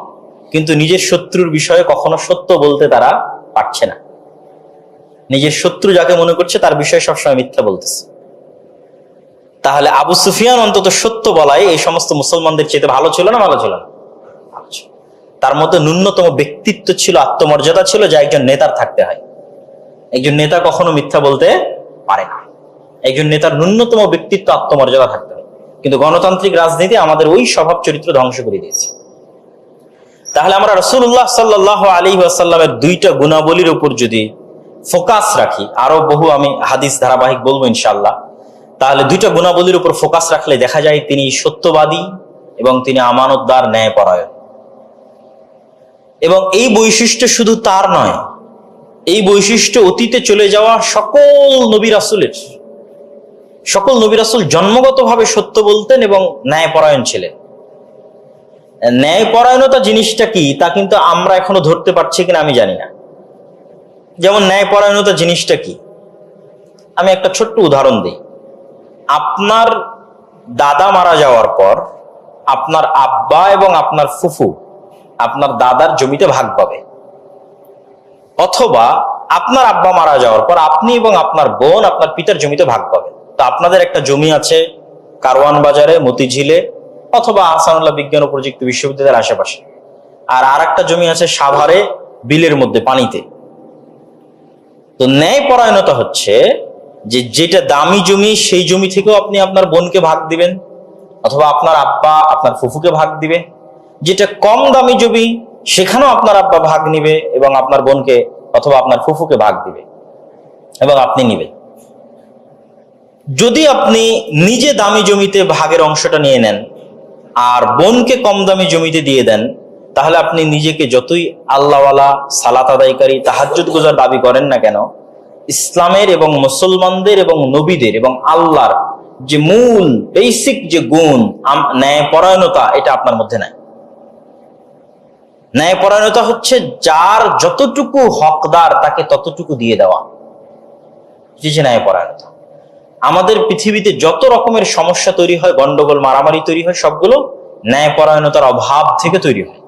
[SPEAKER 1] কিন্তু নিজের শত্রুর বিষয়ে কখনো সত্য বলতে তারা পারছে না। নিজের শত্রু যাকে মনে করছে তার বিষয়ে সবসময় মিথ্যা বলতেছে। তাহলে আবু সুফিয়ান অন্তত সত্য বলাই এই সমস্ত মুসলমানদের চেয়ে ভালো ছিল না ভালো ছিল না? ভালো ছিল। তার মধ্যে ন্যূনতম ব্যক্তিত্ব ছিল, আত্মমর্যাদা ছিল, যা একজন নেতার থাকতে হয়। একজন নেতা কখনো মিথ্যা বলতে পারে না। একজন নেতার ন্যূনতম ব্যক্তিত্ব, আত্মমর্যাদা থাকতে হয়। কিন্তু গণতান্ত্রিক রাজনীতি আমাদের ওই স্বভাব চরিত্র ধ্বংস করে দিয়েছে। তাহলে আমরা রাসূলুল্লাহ সাল্লাল্লাহু আলাইহি ওয়াসাল্লামের দুইটা গুণাবলীর উপর যদি ফোকাস রাখি, আরো বহু আমি হাদিস ধারাবাহিক বলবো ইনশাআল্লাহ, তাহলে দুইটা গুণাবলীর উপর ফোকাস রাখলে দেখা যায় তিনি সত্যবাদী এবং তিনি আমানতদার, ন্যায়পরায়ণ। এবং এই বৈশিষ্ট্য শুধু তার নয়, এই বৈশিষ্ট্য অতীতে চলে যাওয়া সকল নবী রাসূলের। সকল নবী রাসূল জন্মগতভাবে সত্য বলতেন এবং ন্যায়পরায়ণ ছিলেন। ন্যায়পরায়ণতা জিনিসটা কি তা কিন্তু আমরা এখনো ধরতে পারছি কিনা আমি জানি না। যেমন ন্যায়পরায়ণতা জিনিসটা কি, আমি একটা ছোট্ট উদাহরণ দিই। আপনার দাদা মারা যাওয়ার পর আপনার আব্বা এবং আপনার ফুফু আপনার দাদার জমিতে ভাগ পাবে, অথবা আপনার আব্বা মারা যাওয়ার পর আপনি এবং আপনার বোন আপনার পিতার জমিতে ভাগ পাবে। তো আপনাদের একটা জমি আছে কারওয়ান বাজারে, মতিঝিলে, অথবা আহসানুল্লাহ বিজ্ঞান ও প্রযুক্তি বিশ্ববিদ্যালয়ের আশেপাশে, আর একটা জমি আছে সাভারে, বিলের মধ্যে, পানিতে। তো ন্যায়পরায়ণতা হচ্ছে যে যেটা দামি জমি সেই জমি থেকেও আপনি আপনার বোনকে ভাগ দিবেন, অথবা আপনার আব্বা আপনার ফুফুকে ভাগ দিবে। যেটা কম দামি জমি সেখানেও আপনার আব্বা ভাগ নিবে এবং আপনার বোনকে অথবা আপনার ফুফুকে ভাগ দিবে এবং আপনি নিবেন। যদি আপনি নিজে দামি জমিতে ভাগের অংশটা নিয়ে নেন আর বোনকে কম দামি জমিতে দিয়ে দেন, তাহলে আপনি নিজেকে যতই আল্লাহওয়ালা, সালাত আদায়কারী, তাহাজ্জুদ গুজার দাবি করেন না কেন, ইসলামের এবং মুসলমানদের এবং নবীদের এবং আল্লাহর যে মূল বেসিক যে গুণ ন্যায়পরায়ণতা, এটা আপনার মধ্যে নাই। ন্যায়পরায়ণতা হচ্ছে যার যতটুকু হকদার তাকে ততটুকু দিয়ে দেওয়া, যে ন্যায়পরায়ণতা। আমাদের পৃথিবীতে যত রকমের সমস্যা তৈরি হয়, গন্ডগোল, মারামারি তৈরি হয়, সবগুলো ন্যায়পরায়ণতার অভাব থেকে তৈরি হয়।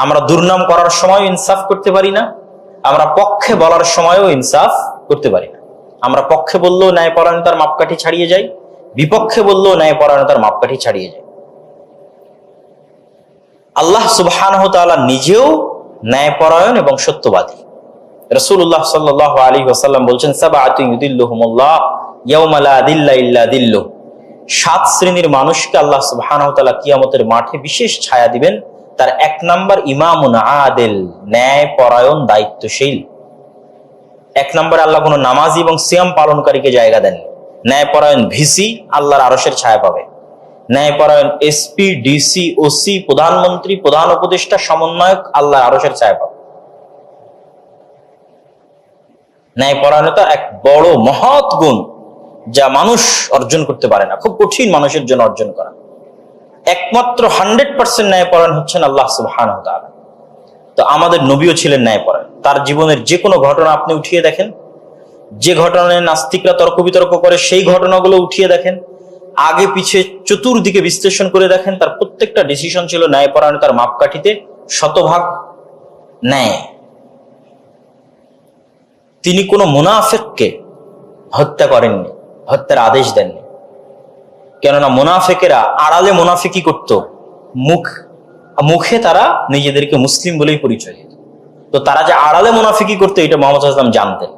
[SPEAKER 1] আমরা দুর্নাম করার সময় ইনসাফ করতে পারি না, আমরা পক্ষে বলার সময়ও ইনসাফ করতে পারি না। আমরা পক্ষে বললেও ন্যায়পরায়ণতার মাপকাঠি ছাড়িয়ে যাই, বিপক্ষে বললেও ন্যায়পরায়ণতার মাপকাঠি ছাড়িয়ে যায়। আল্লাহ সুবহানাহু ওয়া তাআলা নিজেও ন্যায়পরায়ণ এবং সত্যবাদী। রাসূলুল্লাহ সাল্লাল্লাহু আলাইহি ওয়াসাল্লাম বলছেন, সাবআতুন ইউদিল্লুহুমুল্লাহ ইয়াওমা লা দিল্লা ইল্লা দিল্লুহ। 7 শ্রেণীর মানুষকে আল্লাহ সুবহানাহু ওয়া তাআলা কিয়ামতের মাঠে বিশেষ ছায়া দিবেন। তার 1 নাম্বার ইমামুন আদিল, ন্যায়পরায়ণ, দায়িত্বশীল। 1 নম্বরে আল্লাহ কোনো নামাজি এবং সিয়াম পালনকারীকে জায়গা দেন। ন্যায়পরায়ণ ভিসি আল্লাহর আরশের ছায়া পাবে। ন্যায়পরায়ণ এসপি, ডিসি, ওসি, প্রধানমন্ত্রী, প্রধান উপদেষ্টা, সমন্বয়ক আল্লাহর আরশের ছায়া পাবে। ন্যায়পরায়ণতা এক বড় মহৎ গুণ যা মানুষ অর্জন করতে পারে না, খুব কঠিন মানুষের জন্য অর্জন করা। একমাত্র 100% ন্যায়পরায়ণ হচ্ছেন আল্লাহ সুবহানাহু ওয়া তাআলা। তো আমাদের নবীও ছিলেন ন্যায়পরায়ণ। তার জীবনের যে কোনো ঘটনা আপনি উঠিয়ে দেখেন, যে ঘটনায় নাস্তিকরা তর্ক বিতর্ক করে সেই ঘটনাগুলো উঠিয়ে দেখেন, আগে পিছে চতুর্দিকে বিশ্লেষণ করে দেখেন, তার প্রত্যেকটা ডিসিশন ছিল ন্যায়পরায়ণতার মাপকাঠিতে 100% ন্যায়। তিনি কোনো মুনাফিককে হত্যা করেননি, হত্যার আদেশ দেননি। কেননা মুনাফিকেরা আড়ালে মুনাফিকি করত, মুখে তারা নিজেদেরকে মুসলিম বলেই পরিচয় দিত। তো তারা যে আড়ালে মুনাফিকি করতো এটা মুহাম্মদ সাল্লাল্লাহু আলাইহি ওয়াসাল্লাম জানতেন,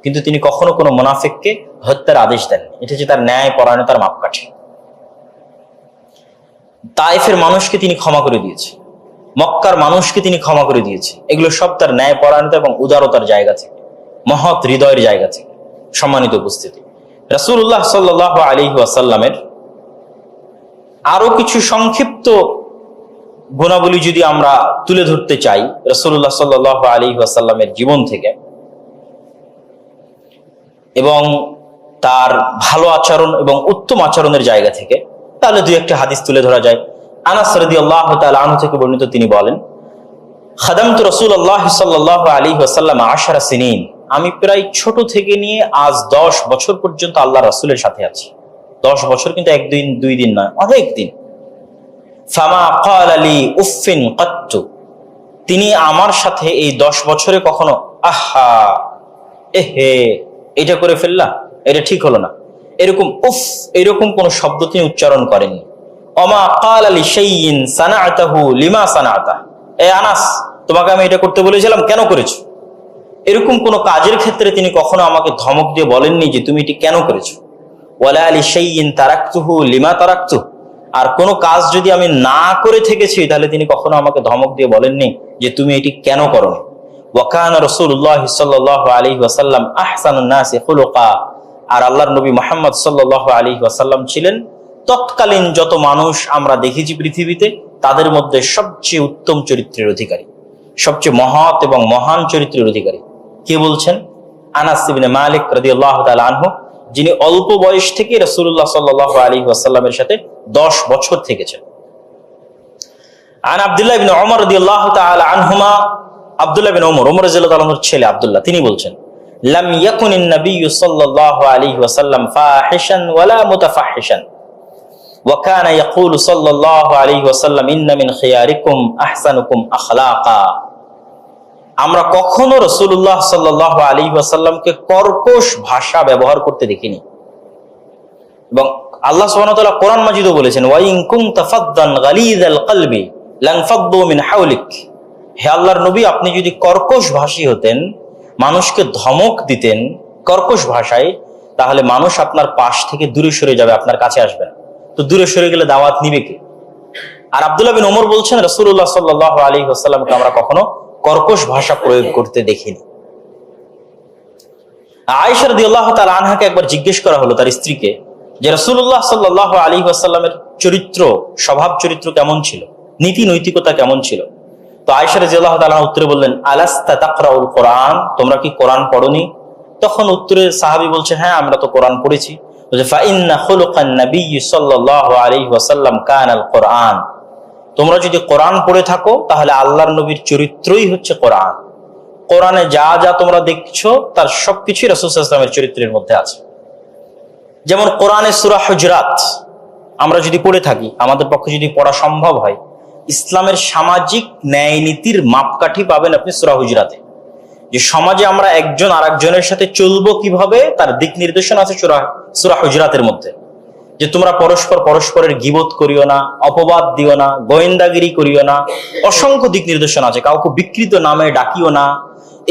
[SPEAKER 1] কিন্তু তিনি কখনো কোনো মুনাফিককে হত্যার আদেশ দেননি। এটা হচ্ছে তার ন্যায়পরায়ণতার মাপকাঠি। তায়েফের মানুষকে তিনি ক্ষমা করে দিয়েছে, মক্কার মানুষকে তিনি ক্ষমা করে দিয়েছে। এগুলো সব তার ন্যায়পরায়ণতা এবং উদারতার জায়গা থেকে, মহৎ হৃদয়ের জায়গা থেকে। সম্মানিত উপস্থিতি, রাসূলুল্লাহ সাল্লাল্লাহু আলাইহি ওয়াসাল্লামের আরো কিছু সংক্ষিপ্ত গুণাবলী যদি আমরা তুলে ধরতে চাই রাসূলুল্লাহ সাল্লাল্লাহু আলাইহি ওয়াসাল্লামের জীবন থেকে, এবং তার ভালো আচরণ এবং উত্তম আচরণের জায়গা থেকে, তাহলে 2-1টি হাদিস তুলে ধরা যায়। আনাস রাদিয়াল্লাহু তাআলা আনহু থেকে বর্ণিত, তিনি বলেন, খাদামতু রাসূলুল্লাহ সাল্লাল্লাহু আলাইহি ওয়াসাল্লাম 10 সিনিন। আমি প্রায় ছোট থেকে নিয়ে আজ 10 বছর পর্যন্ত আল্লাহ রাসূলের সাথে আছি। 10 বছর কিন্তু 1 দিন 2 দিন নয়, অনেক দিন। ফামা ক্বালা লি উফিন কাত্তু। তিনি আমার সাথে এই 10 বছরে কখনো আহা হে এটা করে ফেললা, এটা ঠিক হলো না, এরকম উফ এরকম কোন শব্দ তিনি উচ্চারণ করেননি। ওমা ক্বালা লিশাইইন সানাআতাহু লিমা সানাআতা, এ আনাস তোমাকে আমি এটা করতে বলেছিলাম কেন করেছো, এরকম কোন কাজের ক্ষেত্রে তিনি কখনো আমাকে ধমক দিয়ে বলেননি যে তুমি এটি কেন করেছো। ওয়ালা লিশাইইন তারাকতুহু লিমা তারাকতু, আর কোন কাজ যদি আমি না করে থেকেছি তাহলে তিনি কখনো আমাকে ধমক দিয়ে বলেননি যে তুমি এটি কেন করোনি। ওয়া কানা রাসূলুল্লাহ সাল্লাল্লাহু আলাইহি ওয়াসাল্লাম আহসানুন নাসি খুলুকা, আর আল্লাহর নবী মুহাম্মদ সাল্লাল্লাহু আলাইহি ওয়াসাল্লাম ছিলেন তৎকালীন যত মানুষ আমরা দেখেছি পৃথিবীতে তাদের মধ্যে সবচেয়ে উত্তম চরিত্রের অধিকারী, সবচেয়ে মহৎ এবং মহান চরিত্রের অধিকারী। কে বলছেন? আনাস ইবনে মালিক রাদিয়াল্লাহু তাআলা আনহু, যিনি অল্প বয়স থেকে রাসূলুল্লাহ সাল্লাল্লাহু আলাইহি ওয়াসাল্লামের সাথে 10 বছর থেকেছেন। আন আব্দুল্লাহ ইবনে ওমর রাদিয়াল্লাহু তাআলা আনহুমা, আব্দুল্লাহ ইবনে ওমর, ওমর রাদিয়াল্লাহু তাআলার ছেলে আব্দুল্লাহ, তিনি বলছেন লাম ইয়াকুনিন নাবিয়্যু সাল্লাল্লাহু আলাইহি ওয়াসাল্লাম ফাহিশান ওয়ালা মুতাফাহিশান ওয়া কানা ইয়াকুলু সাল্লাল্লাহু আলাইহি ওয়াসাল্লাম ইন্না মিন খিয়ারিকুম আহসানুকুম আখলাকা। আমরা কখনো রাসূলুল্লাহ সাল্লাল্লাহু আলাইহি ওয়াসাল্লামকে কর্কশ ভাষা ব্যবহার করতে দেখিনি। এবং আল্লাহ সুবহানাহু ওয়া তাআলা কোরআন মাজিদে বলেছেন ওয়া ইন কুনতা ফাদ্দান গালিযাল কলবি লানফাদ্দু মিন হাওলিক, হে আল্লাহর নবী আপনি যদি কর্কশ ভাষী হতেন, মানুষকে ধমক দিতেন কর্কশ ভাষায়, তাহলে মানুষ আপনার পাশ থেকে দূরে সরে যাবে, আপনার কাছে আসবে না। তো দূরে সরে গেলে দাওয়াত নিবে কে? আর আব্দুল্লাহ বিন ওমর বলছেন রাসূলুল্লাহ সাল্লাল্লাহু আলাইহি ওয়াসাল্লামকে আমরা কখনো কর্কশ ভাষা প্রয়োগ করতে দেখিনি। আয়েশা রাদিয়াল্লাহু তাআলা আনহাকে একবার জিজ্ঞেস করা হলো তার স্ত্রীকে যে রাসূলুল্লাহ সাল্লাল্লাহু আলাইহি ওয়াসাল্লামের চরিত্র, স্বভাব চরিত্র কেমন ছিল, নীতি নৈতিকতা কেমন ছিল। তো আয়েশা রাদিয়াল্লাহু তাআলা উত্তরে বললেন আলাস্তা তাকরাউল কোরআন, তোমরা কি কোরআন পড়োনি? তখন উত্তরে সাহাবী বলছে হ্যাঁ আমরা তো কোরআন পড়েছি। বলে ফা ইন্না খুলুকান নাবিয়্যি সাল্লাল্লাহু আলাইহি ওয়াসাল্লাম কানাল কোরআন, তোমরা যদি কোরআন পড়ে থাকো তাহলে আল্লাহর নবীর চরিত্রই হচ্ছে কোরআন। কোরআনে যা যা তোমরা দেখছো তার সবকিছুই রাসূল সাল্লাল্লাহু আলাইহি ওয়াসাল্লামের চরিত্রের মধ্যে আছে। যেমন কোরআনে সূরা হুজরাত আমরা যদি পড়ে থাকি, আমাদের পক্ষে যদি পড়া সম্ভব হয়, ইসলামের সামাজিক ন্যায় নীতির মাপকাঠি পাবেন আপনি সূরা হুজরাতে। যে সমাজে আমরা একজন আরেকজনের সাথে চলবো কিভাবে তার দিক নির্দেশনা আছে সূরা হুজরাতের মধ্যে। যে তোমরা পরস্পরের গীবত করিও না, অপবাদ দিও না, গোয়েন্দাগিরি করিও না, অসংখ্য দিক নির্দেশনা আছে। কাউকে বিকৃত নামে ডাকিও না,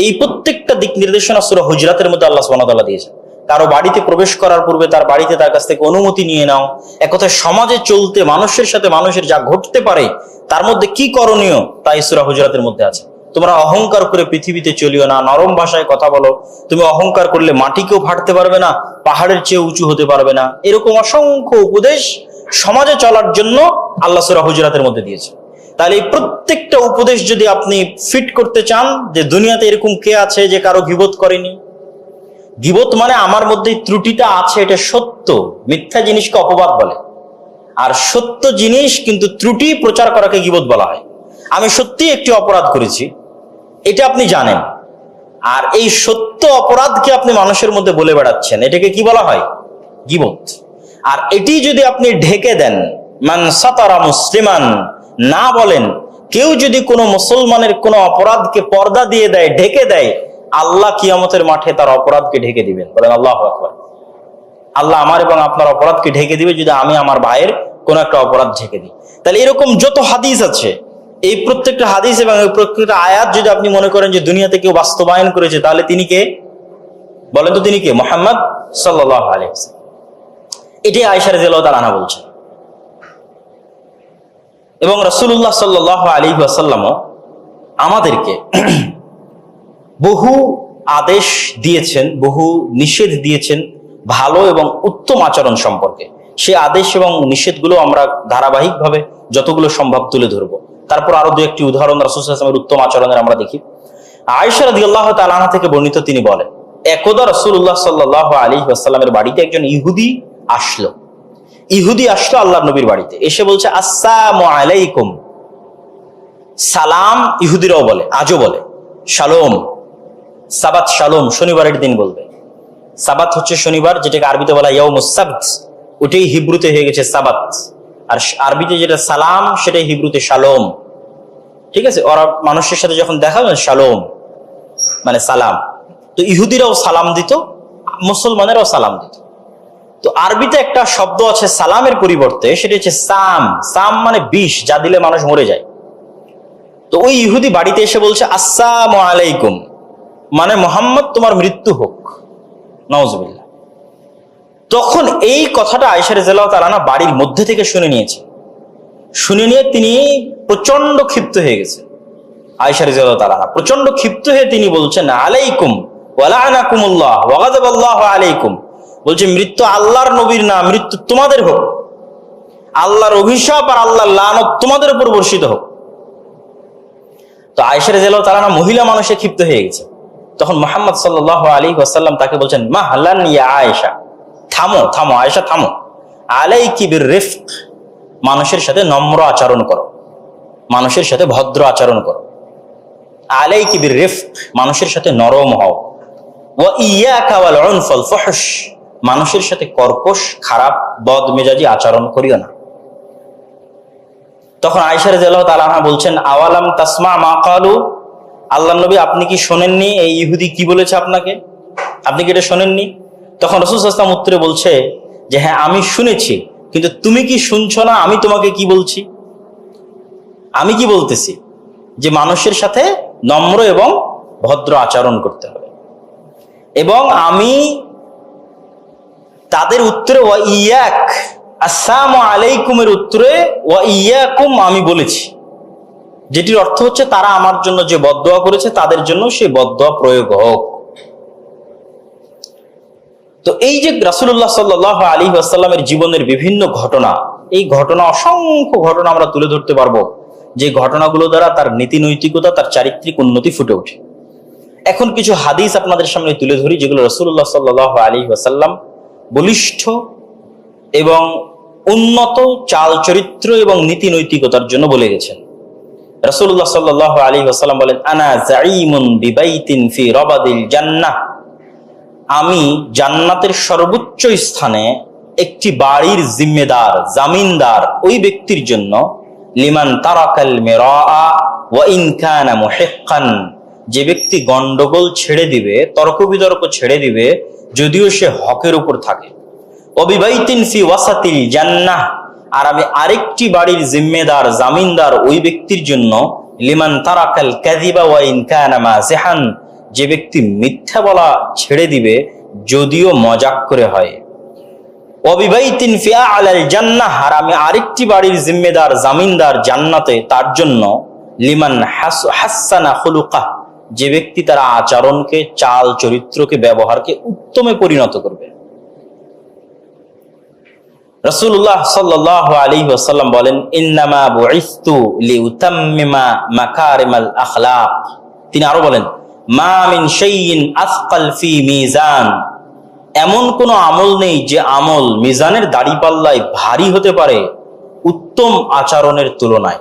[SPEAKER 1] এই প্রত্যেকটা দিক নির্দেশনা সূরা হুজরাতের মধ্যে আল্লাহ সুবহানাহু ওয়া তাআলা দিয়েছেন। কারো বাড়িতে প্রবেশ করার পূর্বে তার বাড়িতে তার কাছ থেকে অনুমতি নিয়ে নাও। একথায় সমাজে চলতে মানুষের সাথে মানুষের যা ঘটতে পারে তার মধ্যে কি করণীয় তাই সূরা হুজরাতের মধ্যে আছে। তোমরা অহংকার করে পৃথিবীতে চলিও না, নরম ভাষায় কথা বলো। তুমি অহংকার করলে মাটিকেও ফাটতে পারবে না, পাহাড়ের চেয়ে উঁচু হতে পারবে না। এরকম অসংখ্য উপদেশ সমাজে চলার জন্য আল্লাহ সূরা হুজরাতের মধ্যে দিয়েছে। তাহলে এই প্রত্যেকটা উপদেশ যদি আপনি ফিট করতে চান যে দুনিয়াতে এরকম কে আছে যে কারো গীবত করেনি। গীবত মানে আমার মধ্যে ত্রুটিটা আছে এটা সত্য, মিথ্যা জিনিসকে অপবাদ বলে। আর সত্য জিনিস কিন্তু ত্রুটি প্রচার করাকে গীবত বলা হয়। আমি সত্যি একটি অপরাধ করেছি, এটা আপনি জানেন, আর এই সত্য অপরাধকে আপনি মানুষের মধ্যে বলে বেড়াচ্ছেন, এটাকে কি বলা হয়? গীবত। আর এটি যদি আপনি ঢেকে দেন, মান সাতারা মুসলিমান, না বলেন, কেউ যদি কোনো মুসলমানের কোনো অপরাধকে পর্দা দিয়ে দেয়, ঢেকে দেয়, আল্লাহ কিয়ামতের মাঠে তার অপরাধকে ঢেকে দিবেন। বলেন আল্লাহু আকবার। আল্লাহ আমার এবং আপনার অপরাধকে ঢেকে দিবে যদি আমি আমার ভাইয়ের কোন একটা অপরাধ ঢেকে দিই। তাহলে এরকম যত হাদিস আছে, এই প্রত্যেকটা হাদিস এবং এই প্রত্যেকটা আয়াত যদি আপনি মনে করেন যে দুনিয়াতে কেউ বাস্তবায়ন করেছে, তাহলে তিনি কে? বলেন তো তিনি কে? মুহাম্মদ সাল্লাল্লাহু আলাইহি ওয়াসাল্লাম। এটাই আয়েশা রাদিয়াল্লাহু তাআলা আনহা বলছেন। এবং রাসূলুল্লাহ সাল্লাল্লাহু আলাইহি ওয়াসাল্লামও আমাদেরকে বহু আদেশ দিয়েছেন, বহু নিষেধ দিয়েছেন ভালো এবং উত্তম আচরণ সম্পর্কে। সেই আদেশ এবং নিষেধগুলো আমরা ধারাবাহিকভাবে যতগুলো সম্ভব তুলে ধরবো। তারপর আরো দু একটি উদাহরণ রাসূল সাল্লাল্লাহু আলাইহি ওয়াসাল্লামের উত্তম আচরণের আমরা দেখি। আয়েশা রাদিয়াল্লাহু তাআলা আনহা থেকে বর্ণিত, তিনি বলেন একদা রাসূলুল্লাহ সাল্লাল্লাহু আলাইহি ওয়াসাল্লামের বাড়িতে একজন ইহুদি আসলো আল্লাহর নবীর বাড়িতে। এসে বলছে আসসালামু আলাইকুম। সালাম ইহুদিরাও বলে, আজও বলে। শালোম, সাবাত শালোম, শনিবারের দিন বলবে। সাবাত হচ্ছে শনিবার, যেটাকে আরবিতে বলা ইয়াউমুস সাbt, ওটাই হিব্রুতে হয়ে গেছে সাবাত। আর আরবিতে যেটা সালাম সেটাই হিব্রুতে শালোম। ঠিক আছে, ওরা মানুষের সাথে যখন দেখা যায় শালোম মানে সালাম। তো তো ইহুদিরাও সালাম দিত, মুসলমানেরাও সালাম দিত। তো আরবিতে একটা শব্দ আছে সালামের পরিবর্তে, সেটা হচ্ছে সাম। সাম মানে বিষ, যা দিলে মানুষ মরে যায়। তো ওই ইহুদি বাড়িতে এসে বলছে আসসালামু আলাইকুম, মানে মোহাম্মদ তোমার মৃত্যু হোক, নাউজুবিল্লাহ। তখন এই কথাটা আয়েশা রাদিয়াল্লাহু তাআলা আনহা বাড়ির মধ্যে থেকে শুনে নিয়েছে। শুনে নিয়ে তিনি প্রচন্ড ক্ষিপ্ত হয়ে গেছে। আয়েশা রাদিয়াল্লাহু তাআলা আনহা প্রচন্ড ক্ষিপ্ত হয়ে তিনি বলছেন আলাইকুম ওয়া লাআনাকুমুল্লাহ ওয়া গাযাবাল্লাহু আলাইকুম, বলছে মৃত্যু আল্লাহর নবীর না, মৃত্যু তোমাদের হোক, আল্লাহর অভিশাপ আর আল্লাহর লানত তোমাদের উপর বর্ষিত হোক। তো আয়েশা রাদিয়াল্লাহু তাআলা আনহা মহিলা মানুষে ক্ষিপ্ত হয়ে গেছে। তখন মুহাম্মদ সাল্লাল্লাহু আলাইহি ওয়াসাল্লাম তাকে বলছেন মাহলান ইয়া আয়েশা, থামো থামো আয়েশা থামো, আলাইকি বিররিফক, মানুষের সাথে নম্র আচরণ করো, মানুষের সাথে ভদ্র আচরণ করো। আলাইকি বিররিফক, মানুষের সাথে নরম হও। ওয়া ইয়াকা ওয়াল উনফ ওয়াল ফুহশ, মানুষের সাথে কর্কশ খারাপ বদমেজাজি আচরণ করিও না। তখন আয়েশা রাদিয়াল্লাহু তাআলা আনহা বলছেন আওয়ালাম তাসমা মা ক্বালু, আল্লাহর নবী আপনি কি শোনেননি এই ইহুদি কি বলেছে আপনাকে, আপনি কি এটা শোনেননি? তখন রাসূল সাল্লাল্লাহু আলাইহি ওয়াসাল্লাম উত্তরে বলছে যে হ্যাঁ আমি শুনেছি, কিন্তু তুমি কি শুনছো না আমি তোমাকে কি বলছি? আমি কি বলতেছি যে মানুষের সাথে নম্র এবং ভদ্র আচরণ করতে হবে। এবং আমি তাদের উত্তরে ওয়া ইয়াক, আসসালামু আলাইকুমের উত্তরে ওয়া ইয়াকুম আমি বলেছি, যেটির অর্থ হচ্ছে তারা আমার জন্য যে বদদোয়া করেছে তাদের জন্য সেই বদদোয়া প্রয়োগ হোক। তো এই যে রাসূলুল্লাহ সাল্লাল্লাহু আলাইহি ওয়াসাল্লামের জীবনের বিভিন্ন ঘটনা, এই ঘটনা অসংখ্য ঘটনা আমরা তুলে ধরতে পারবো, যে ঘটনাগুলো দ্বারা তার নীতি নৈতিকতা, তার চারিত্রিক উন্নতি ফুটে ওঠে। এখন কিছু হাদিস আপনাদের সামনে তুলে ধরি, যেগুলো রাসূলুল্লাহ সাল্লাল্লাহু আলাইহি ওয়াসাল্লাম বলিষ্ঠ এবং উন্নত চাল চরিত্র এবং নীতি নৈতিকতার জন্য বলে গেছেন। রাসূলুল্লাহ সাল্লাল্লাহু আলাইহি ওয়াসাল্লাম বলেন আনা যাঈমুন বিবাইতিন ফি রাবাদিল জান্নাহ, আমি জান্নাতের সর্বোচ্চ স্থানে একটি বাড়ির জিম্মেদার, জামিনদার ওই ব্যক্তির জন্য, লিমান তারাকাল মিরাআ ওয়া ইন কানা মুহিক্কান, যে ব্যক্তি গন্ডগোল ছেড়ে দিবে, তর্ক বিতর্ক ছেড়ে দিবে যদিও সে হকের উপর থাকে। ওয়া বিবাইতিন ফি ওয়াসাতিল জান্নাহ, আর আমি আরেকটি বাড়ির জিম্মেদার, জামিনদার ওই ব্যক্তির জন্য, লিমান তারাকাল কাযিবা ওয়া ইন কানা মাযিহান, যে ব্যক্তি মিথ্যা বলা ছেড়ে দিবে যদিও মজাক করে হয়। ওয়া বিবাইতিন ফি আ'লাল জান্নাহ, আর আমি আরেকটি বাড়ির জিম্মেদার, জামিনদার জান্নাতে তার জন্য, লিমান হাসানা খুলুকাহ, যে ব্যক্তি তার আচরণকে, চাল চরিত্রকে, ব্যবহারকে উত্তমে পরিণত করবে। রাসূলুল্লাহ সাল্লাল্লাহু আলাইহি ওয়াসাল্লাম বলেন ইন্নামা বুইসতু লিউতাম্মিমা মাকারিমাল আখলাক, তিনি আরো বলেন মা মিন শাইইন আসকাল ফি মিজান, এমন কোন আমল নেই যে আমল মিজানের দাড়িপাল্লায় ভারী হতে পারে উত্তম আচরণের তুলনায়।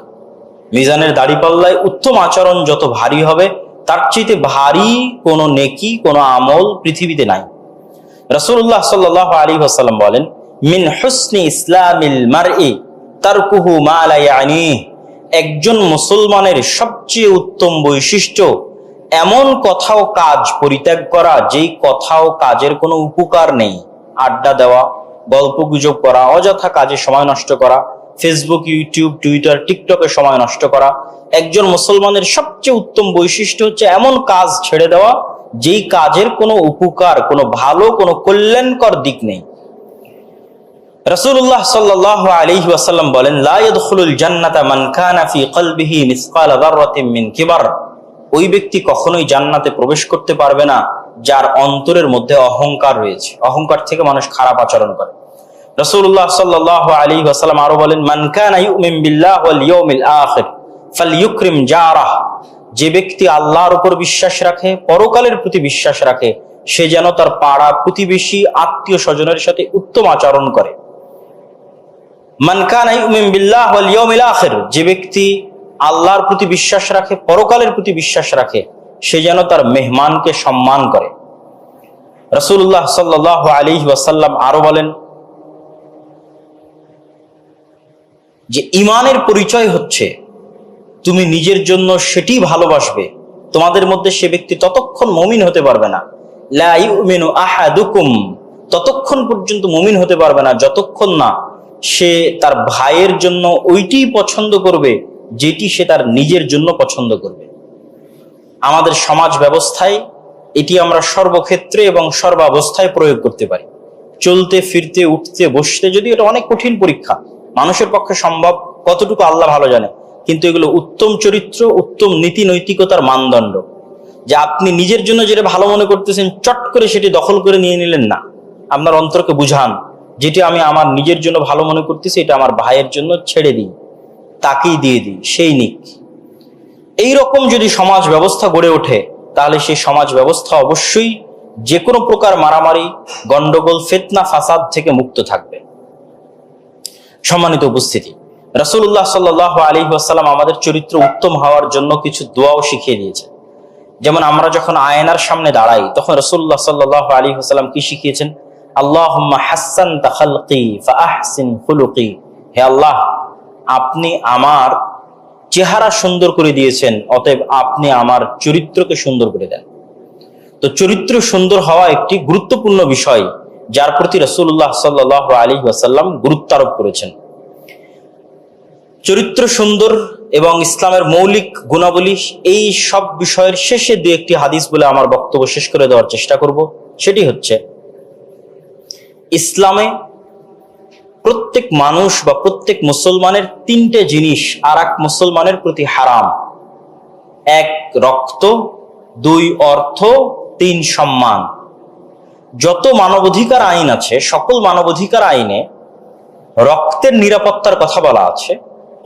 [SPEAKER 1] মিজানের দাড়িপাল্লায় উত্তম আচরণ যত ভারী হবে, তার চাইতে ভারী কোনো নেকি, কোনো আমল পৃথিবীতে নাই। রাসূলুল্লাহ সাল্লাল্লাহু আলাইহি ওয়াসাল্লাম বলেন মিন হুসনি ইসলামিল মারই তারকুহু মা লা ইয়ানিহ, একজন মুসলমানের সবচেয়ে উত্তম বৈশিষ্ট্য এমন কথা ও কাজ পরিত্যাগ করা যেই কথা ও কাজের কোনো উপকার নেই। আড্ডা দেওয়া, গল্প গুজব করা, অযথা কাজে সময় নষ্ট করা, ফেসবুক, ইউটিউব, টুইটার, টিকটকে সময় নষ্ট করা। একজন মুসলমানের সবচেয়ে উত্তম বৈশিষ্ট্য হচ্ছে এমন কাজ ছেড়ে দেওয়া যেই কাজের কোনো উপকার, কোনো ভালো, কোনো কল্যাণকর দিক নেই। রাসূলুল্লাহ সাল্লাল্লাহু আলাইহি ওয়াসাল্লাম বলেন লা ইয়াদখুলুল জান্নাতা মান কানা ফি কলবিহি মিসকালা যাররাতিন মিন কিবার, ওই ব্যক্তি কখনোই জান্নাতে প্রবেশ করতে পারবে না যার অন্তরের মধ্যে অহংকার রয়েছে। অহংকার থেকে মানুষ খারাপ আচরণ করে। রাসূলুল্লাহ সাল্লাল্লাহু আলাইহি ওয়াসাল্লাম আরো বলেন মান কানা ইউমিন বিল্লাহি ওয়াল ইয়াউমিল আখির ফালইউকরিম জারাহ, যে ব্যক্তি আল্লাহর উপর বিশ্বাস রাখে, পরকালের প্রতি বিশ্বাস রাখে, সে যেন তার পাড়া প্রতিবেশী, আত্মীয় স্বজনের সাথে উত্তম আচরণ করে। মান কানা ইউমিন বিল্লাহি ওয়াল ইয়াউমিল আখির, যে ব্যক্তি আল্লাহর প্রতি বিশ্বাস রাখে, পরকালের প্রতি বিশ্বাস রাখে, সে যেন তার মেহমানকে সম্মান করে। রাসূলুল্লাহ সাল্লাল্লাহু আলাইহি ওয়াসাল্লাম আরো বলেন যে ঈমানের পরিচয় হচ্ছে তুমি নিজের জন্য সেটি ভালোবাসবে, তোমাদের মধ্যে সে ব্যক্তি ততক্ষণ মুমিন হতে পারবে না লা ইউমিনু আহাদুকুম, ততক্ষণ পর্যন্ত মুমিন হতে পারবে না যতক্ষণ না সে তার ভাইয়ের জন্য ওইটি পছন্দ করবে যেটি সে তার নিজের জন্য পছন্দ করবে। আমাদের সমাজ ব্যবস্থায় এটি আমরা সর্বক্ষেত্রে এবং সর্বাবস্থায় প্রয়োগ করতে পারি। চলতে ফিরতে উঠতে বসতে, যদি এটা অনেক কঠিন পরীক্ষা, মানুষের পক্ষে সম্ভব কতটুকু আল্লাহ ভালো জানে, কিন্তু এগুলো উত্তম চরিত্র, উত্তম নীতি নৈতিকতার মানদণ্ড। যে আপনি নিজের জন্য যেটা ভালো মনে করতেছেন চট করে সেটি দখল করে নিয়ে নিলেন না, আপনার অন্তরকে বুঝান যেটি আমি আমার নিজের জন্য ভালো মনে করতেছি এটা আমার ভাইয়ের জন্য ছেড়ে দিই, তাকেই দিয়ে দিই, সেই নিক। এইরকম যদি সমাজ ব্যবস্থা গড়ে ওঠে তাহলে সেই সমাজ ব্যবস্থা অবশ্যই যে কোনো প্রকার মারামারি, গন্ডগোল, ফিতনা, ফাসাদ থেকে মুক্ত থাকবে। সম্মানিত উপস্থিতি, রাসূলুল্লাহ সাল্লাল্লাহু আলাইহি ওয়াসাল্লাম আমাদের চরিত্র উত্তম হওয়ার জন্য কিছু দোয়াও শিখিয়ে দিয়েছেন। যেমন আমরা যখন আয়নার সামনে দাঁড়াই তখন রাসূলুল্লাহ সাল্লাল্লাহু আলাইহি ওয়াসাল্লাম কি শিখিয়েছেন? আল্লাহুম্মা হাসসানতা খালকি ফাআহসিন খুলুকি, হে আল্লাহ, আপনি আমার চেহারা সুন্দর করে দিয়েছেন, অতএব আপনি আমার চরিত্রকে সুন্দর করে দেন। তো চরিত্র সুন্দর হওয়া একটি গুরুত্বপূর্ণ বিষয় যার প্রতি রাসূলুল্লাহ সাল্লাল্লাহু আলাইহি ওয়াসাল্লাম গুরুত্ব আরোপ করেছেন। চরিত্র সুন্দর এবং ইসলামের মৌলিক গুণাবলী, এই সব বিষয়ের শেষে দু একটি হাদিস বলে আমার বক্তব্য শেষ করে দেওয়ার চেষ্টা করব। সেটি হচ্ছে, ইসলামে প্রত্যেক মানুষ বা প্রত্যেক মুসলমানের তিনটে জিনিস আর এক মুসলমানের প্রতি হারাম। এক, রক্ত; দুই, অর্থ; তিন, সম্মান। যত মানবাধিকার আইন আছে, সকল মানবাধিকার আইনে রক্তের নিরাপত্তার কথা বলা আছে,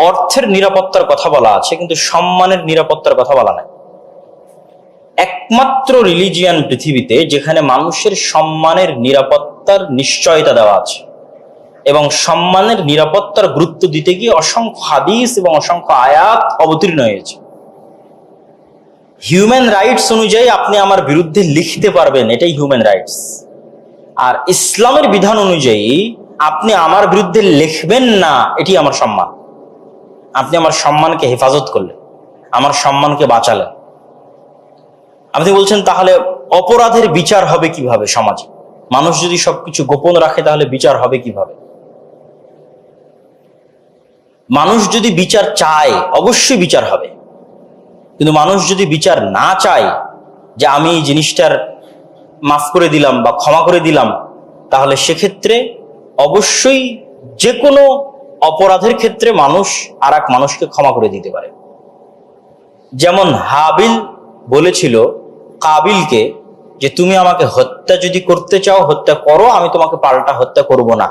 [SPEAKER 1] অর্থের নিরাপত্তার কথা বলা আছে, কিন্তু সম্মানের নিরাপত্তার কথা বলা নাই। একমাত্র রিলিজিয়ান পৃথিবীতে যেখানে মানুষের সম্মানের নিরাপত্তার নিশ্চয়তা দেওয়া আছে এবং সম্মানের নিরাপত্তার গুরুত্ব দিতে গিয়ে অসংখ্য হাদিস এবং অসংখ্য আয়াত অবতীর্ণ হয়েছে। হিউম্যান রাইটস অনুযায়ী আপনি আমার বিরুদ্ধে লিখতে পারবেন, এটাই হিউম্যান রাইটস। আর ইসলামের বিধান অনুযায়ী আপনি আমার বিরুদ্ধে লিখবেন না, এটি আমার সম্মান। আপনি আমার সম্মানকে হেফাজত করলেন, আমার সম্মানকে বাঁচালেন। আপনি বলছেন তাহলে অপরাধের বিচার হবে কিভাবে সমাজে? মানুষ যদি সবকিছু গোপন রাখে তাহলে বিচার হবে কিভাবে? মানুষ যদি বিচার চায় অবশ্যই বিচার হবে, কিন্তু মানুষ যদি বিচার না চায় যে আমি এই জিনিসটার মাফ করে দিলাম বা ক্ষমা করে দিলাম, তাহলে সেক্ষেত্রে অবশ্যই যে কোনো অপরাধের ক্ষেত্রে মানুষ আর এক মানুষকে ক্ষমা করে দিতে পারে। যেমন হাবিল বলেছিল কাবিলকে যে তুমি আমাকে হত্যা যদি করতে চাও হত্যা করো, আমি তোমাকে পাল্টা হত্যা করব না।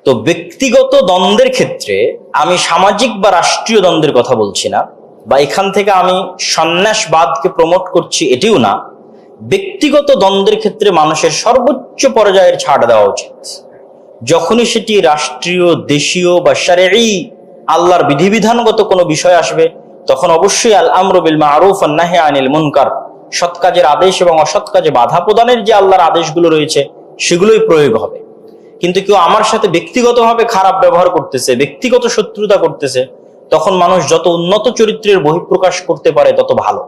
[SPEAKER 1] তো ব্যক্তিগত দ্বন্দ্বের ক্ষেত্রে, আমি সামাজিক বা রাষ্ট্রীয় দ্বন্দ্বের কথা বলছি না, বা এখান থেকে আমি সন্ন্যাসবাদকে প্রমোট করছি এটিও না। ব্যক্তিগত দ্বন্দ্বের ক্ষেত্রে মানুষের সর্বোচ্চ পর্যায়ের ছাড় দেওয়া উচিত। যখনই সেটি রাষ্ট্রীয়, দেশীয় বা শারঈ আল্লাহর বিধিবিধানগত কোনো বিষয় আসবে, তখন অবশ্যই আল আমরু বিল মারুফ ওয়ান নাহি আনিল মুনকার, সৎ কাজের আদেশ এবং অসৎ কাজে বাধা প্রদানের যে আল্লাহর আদেশগুলো রয়েছে সেগুলোই প্রয়োগ হবে। কিন্তু কেউ আমার সাথে ব্যক্তিগতভাবে খারাপ ব্যবহার করতেছে, ব্যক্তিগত শত্রুতা করতেছে, তখন মানুষ যত উন্নত চরিত্রের বহিঃপ্রকাশ করতে পারে তত ভালো।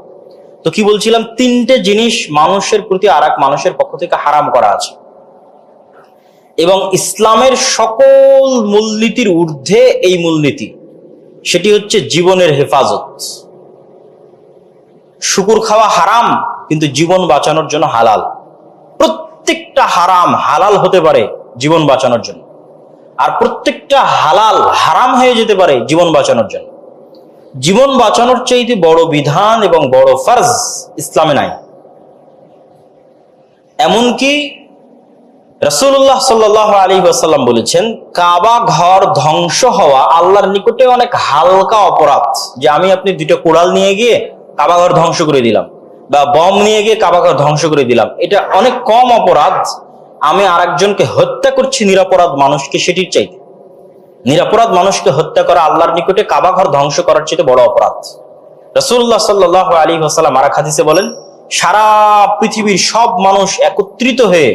[SPEAKER 1] তো কি বলছিলাম, তিনটে জিনিস মানুষের প্রতি আর এক মানুষের পক্ষ থেকে হারাম করা আছে, এবং ইসলামের সকল মূলনীতির ঊর্ধ্বে এই মূলনীতি, সেটি হচ্ছে জীবনের হেফাজত। শুকুর খাওয়া হারাম, কিন্তু জীবন বাঁচানোর জন্য হালাল। প্রত্যেকটা হারাম হালাল হতে পারে জীবন বাঁচানোর জন্য, আর প্রত্যেকটা হালাল হারাম হয়ে যেতে পারে জীবন বাঁচানোর জন্য। জীবন বাঁচানোর চাইতে বড় বিধান এবং বড় ফরজ ইসলামে নাই। এমনকি রাসূলুল্লাহ সাল্লাল্লাহু আলাইহি ওয়াসাল্লাম বলেছেন, কাবা ঘর ধ্বংস হওয়া আল্লাহর নিকটে অনেক হালকা অপরাধ। যে আমি আপনি দুইটা কোড়াল নিয়ে গিয়ে কাবা ঘর ধ্বংস করে দিলাম, বা বম নিয়ে গিয়ে কাবা ঘর ধ্বংস করে দিলাম, এটা অনেক কম অপরাধ আমি আরেকজনকে হত্যা করছি নিরপরাধ মানুষকে সেটির চাইতে। নিরপরাধ মানুষকে হত্যা করা আল্লাহর নিকটে কাবা ঘর ধ্বংস করার চাইতে বড় অপরাধ। রাসূলুল্লাহ সাল্লাল্লাহু আলাইহি ওয়াসাল্লাম আরেক হাদিসে বলেন, সারা পৃথিবীর সব মানুষ একত্রিত হয়ে